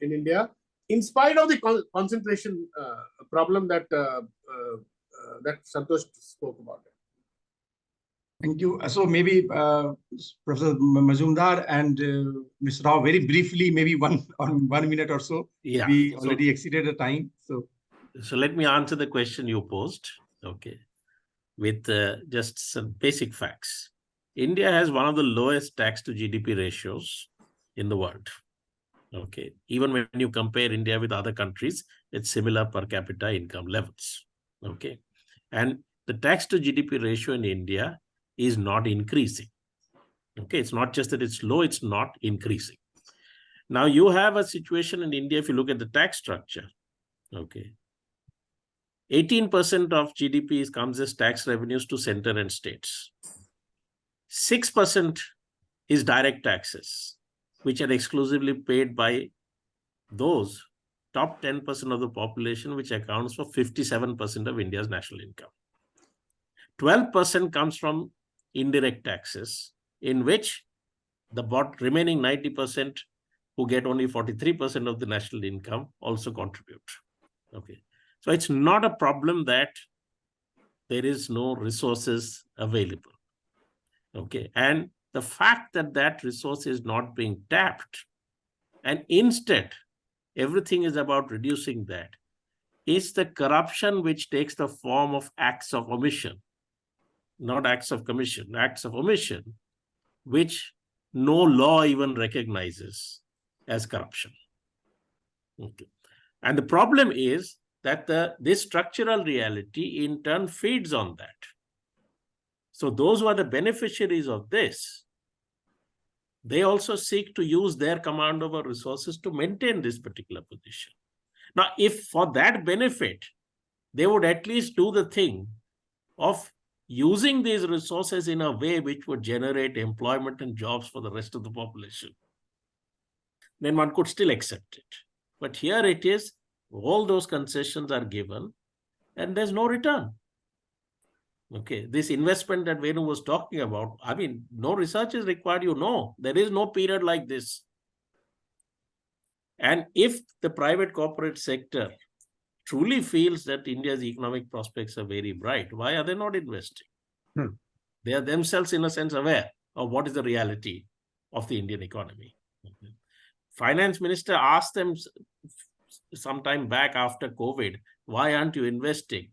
in India, in spite of the concentration problem that Santosh spoke about. Thank you. So maybe Professor Majumdar and Ms. Rao, very briefly, maybe one minute or so. Yeah. We already exceeded the time. So let me answer the question you posed. Okay, with just some basic facts. India has one of the lowest tax to GDP ratios in the world. Okay, even when you compare India with other countries, it's similar per capita income levels. Okay, and the tax to GDP ratio in India is not increasing. Okay, it's not just that it's low, it's not increasing. Now you have a situation in India, if you look at the tax structure, okay, 18% of GDP comes as tax revenues to center and states. 6% is direct taxes, which are exclusively paid by those top 10% of the population, which accounts for 57% of India's national income. 12% comes from indirect taxes, in which the remaining 90% who get only 43% of the national income also contribute. Okay. So it's not a problem that there is no resources available. Okay. And the fact that that resource is not being tapped, and instead everything is about reducing that, is the corruption which takes the form of acts of omission, not acts of commission, acts of omission, which no law even recognizes as corruption. Okay. And the problem is that this structural reality in turn feeds on that. So those who are the beneficiaries of this, they also seek to use their command over resources to maintain this particular position. Now, if for that benefit, they would at least do the thing of using these resources in a way which would generate employment and jobs for the rest of the population, then one could still accept it. But here it is, all those concessions are given and there's no return. Okay, this investment that Venu was talking about, I mean, no research is required, you know, there is no period like this. And if the private corporate sector truly feels that India's economic prospects are very bright, why are they not investing? They are themselves, in a sense, aware of what is the reality of the Indian economy. Okay. Finance Minister asked them some time back after COVID, why aren't you investing?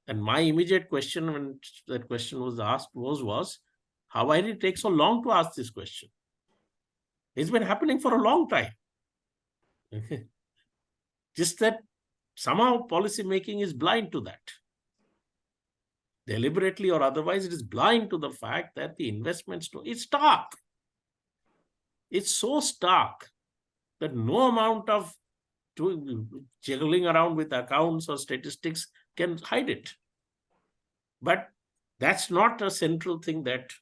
And my immediate question when that question was asked was how did it take so long to ask this question? It's been happening for a long time. Okay. Just that somehow policy making is blind to that. Deliberately or otherwise, it is blind to the fact that the investments, it's stark. It's so stark that no amount of jiggling around with accounts or statistics can hide it. But that's not a central thing that...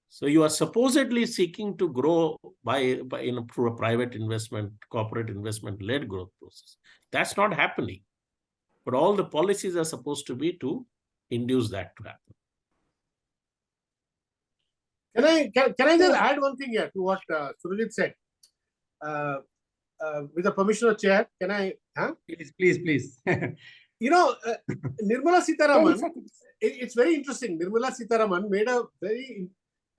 so you are supposedly seeking to grow through a private investment, corporate investment-led growth process. That's not happening. But all the policies are supposed to be to induce that to happen. Can I just add one thing here to what Surajit said? With the permission of chair, can I? Huh? Please. You know, Nirmala Sitharaman, it's very interesting. Nirmala Sitharaman made a very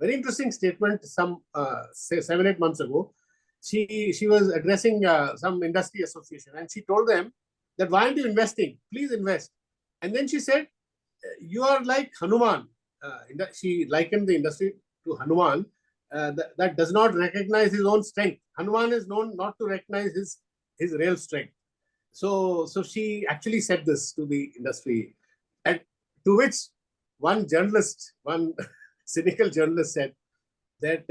interesting statement some 7-8 months ago. She was addressing some industry association and she told them that why aren't you investing? Please invest. And then she said, you are like Hanuman. She likened the industry to Hanuman that does not recognize his own strength. Hanuman is known not to recognize his real strength. So she actually said this to the industry, and to which one cynical journalist said that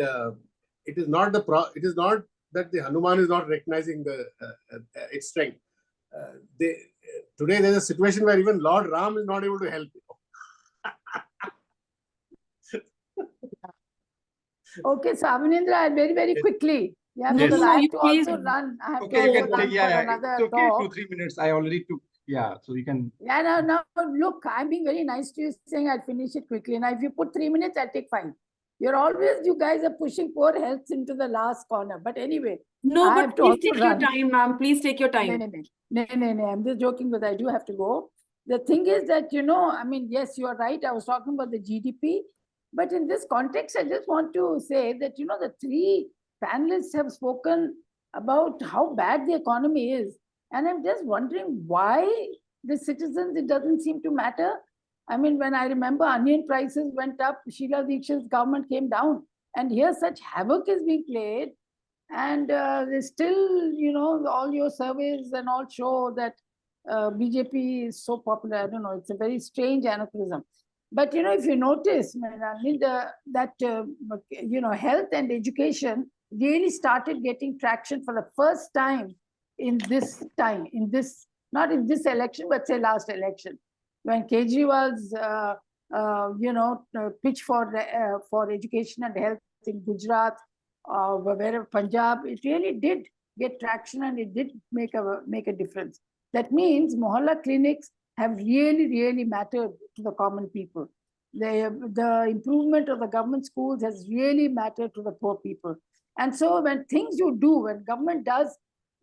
it is not that the Hanuman is not recognizing its strength. Today there's a situation where even Lord Ram is not able to help. Okay, so Abhinendra, very quickly. Yeah, Yes. because I have to Please. also run. I have Okay, to you can run take, for yeah, another it's okay, talk. 2-3 minutes. I already took, so you can. Yeah, no, look, I'm being very nice to you, saying I'll finish it quickly. Now, if you put 3 minutes, I'll take 5. You guys are pushing poor health into the last corner. But anyway, No, I but have to please also take your run. time, ma'am. Please take your time. No, I'm just joking, but I do have to go. The thing is that, I mean, yes, you are right. I was talking about the GDP. But in this context, I just want to say that, the 3 panelists have spoken about how bad the economy is. And I'm just wondering why the citizens, it doesn't seem to matter. I mean, when I remember onion prices went up, Sheila Dikshit's government came down. And here such havoc is being played. And there's still, all your surveys and all show that BJP is so popular. I don't know, it's a very strange anachronism. But, if you notice, I mean, health and education really started getting traction for the first time not in this election, but say last election, when Kejriwal's, pitch for education and health in Gujarat, wherever Punjab, it really did get traction and it did make a difference. That means Mohalla clinics have really mattered to the common people. The improvement of the government schools has really mattered to the poor people. And so when things you do, when government does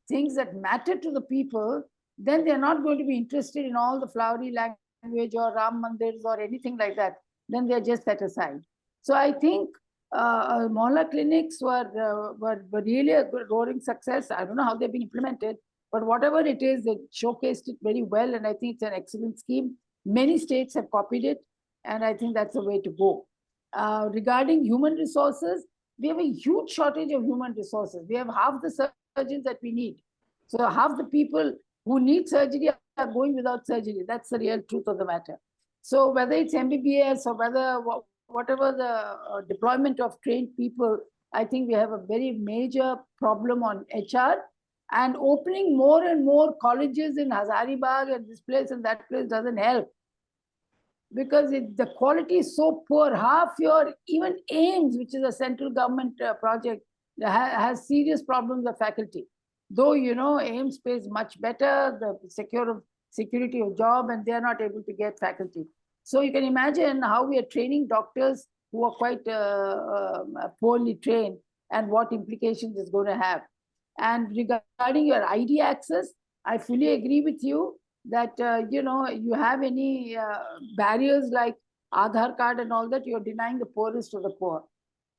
things that matter to the people, then they're not going to be interested in all the flowery language or Ram Mandirs or anything like that. Then they're just set aside. So I think Mohalla clinics were really a good roaring success. I don't know how they've been implemented, but whatever it is, they showcased it very well. And I think it's an excellent scheme. Many states have copied it. And I think that's the way to go. Regarding human resources, we have a huge shortage of human resources. We have half the surgeons that we need. So half the people who need surgery are going without surgery. That's the real truth of the matter. So whether it's MBBS or whatever the deployment of trained people, I think we have a very major problem on HR, and opening more and more colleges in Hazaribagh and this place and that place doesn't help, because the quality is so poor. Half your, even AIMS, which is a central government project, has serious problems of faculty. Though, AIMS pays much better, the security of job, and they're not able to get faculty. So you can imagine how we are training doctors who are quite poorly trained and what implications it's going to have. And regarding your ID access, I fully agree with you that, you have any barriers like Aadhaar card and all that, you're denying the poorest of the poor.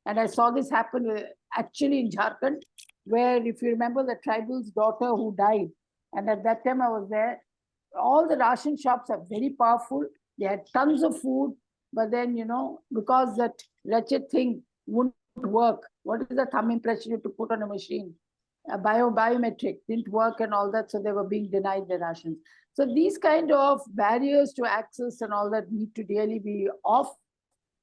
And I saw this happen actually in Jharkhand, where, if you remember, the tribal's daughter who died, and at that time I was there, all the ration shops are very powerful. They had tons of food, but then, because that wretched thing wouldn't work, what is the thumb impression you have to put on a machine? Biometric didn't work and all that, so they were being denied their rations. So these kind of barriers to access and all that need to really be off.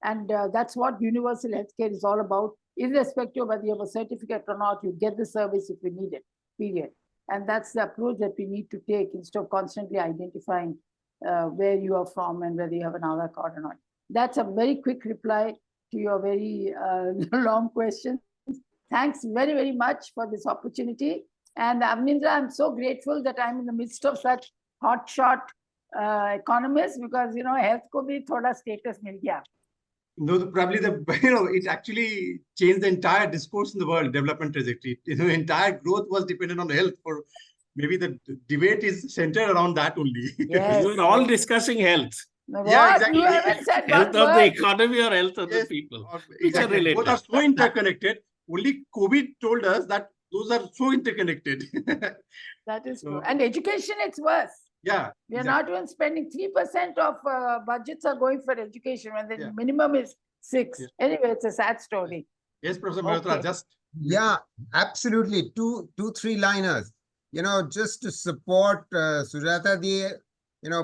And that's what universal healthcare is all about. Irrespective of whether you have a certificate or not, you get the service if you need it, period. And that's the approach that we need to take, instead of constantly identifying where you are from and whether you have an Aadhaar card or not. That's a very quick reply to your very long question. Thanks very, very much for this opportunity. And Avnindra, I'm so grateful that I'm in the midst of such hotshot economists, because, health ko bhi thoda status mil gaya. No, probably it actually changed the entire discourse in the world, development trajectory. Entire growth was dependent on health. For maybe the debate is centered around that only. Yes. We were all discussing health. Yeah, exactly. You haven't said Health one of word. the economy or health of the people. Exactly. Both are so interconnected. Only COVID told us that those are so interconnected. That is true. And education, it's worse. Yeah. We are not even spending 3% of budgets are going for education when the minimum is 6%. Yeah. Anyway, it's a sad story. Yes, Professor Mehrotra, just. Yeah, absolutely. Two, 3-liners. Just to support Sujatha,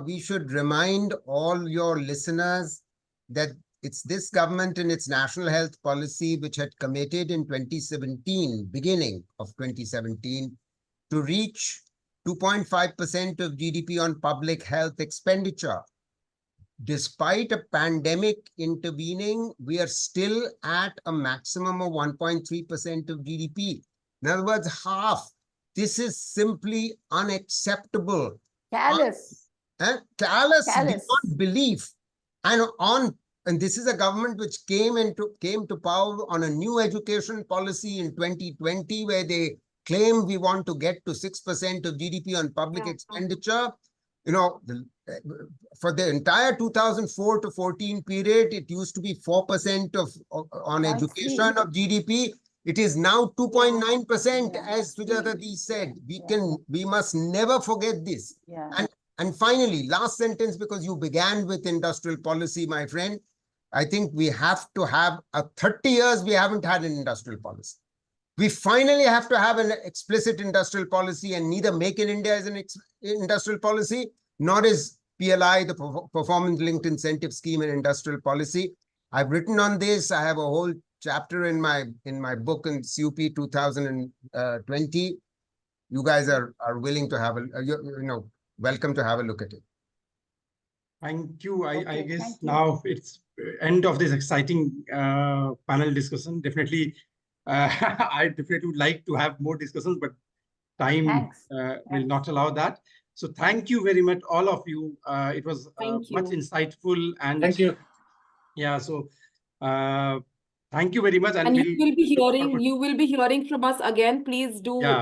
we should remind all your listeners that it's this government and its national health policy which had committed in 2017, beginning of 2017, to reach 2.5% of GDP on public health expenditure. Despite a pandemic intervening, we are still at a maximum of 1.3% of GDP. In other words, half. This is simply unacceptable. Callous. Callous beyond belief. And this is a government which came to power on a new education policy in 2020, where they claim we want to get to 6% of GDP on public expenditure. For the entire 2004 to 14 period, it used to be 4% on education of GDP. It is now 2.9%, as Sujatha said. We must never forget this. Yeah. And finally, last sentence, because you began with industrial policy, my friend. I think we have to have 30 years, we haven't had an industrial policy. We finally have to have an explicit industrial policy, and neither Make in India is an industrial policy, nor is PLI, the Performance-Linked Incentive Scheme, an industrial policy. I've written on this. I have a whole chapter in my book in CUP 2020. You guys are willing to have welcome to have a look at it. Thank you. I guess thank you. Now it's end of this exciting panel discussion. Definitely, I definitely would like to have more discussions, but time will not allow that. So thank you very much, all of you. It was much insightful, and Thank you. Yeah. So Thank you very much. And you will be hearing from us again. Please do Yeah.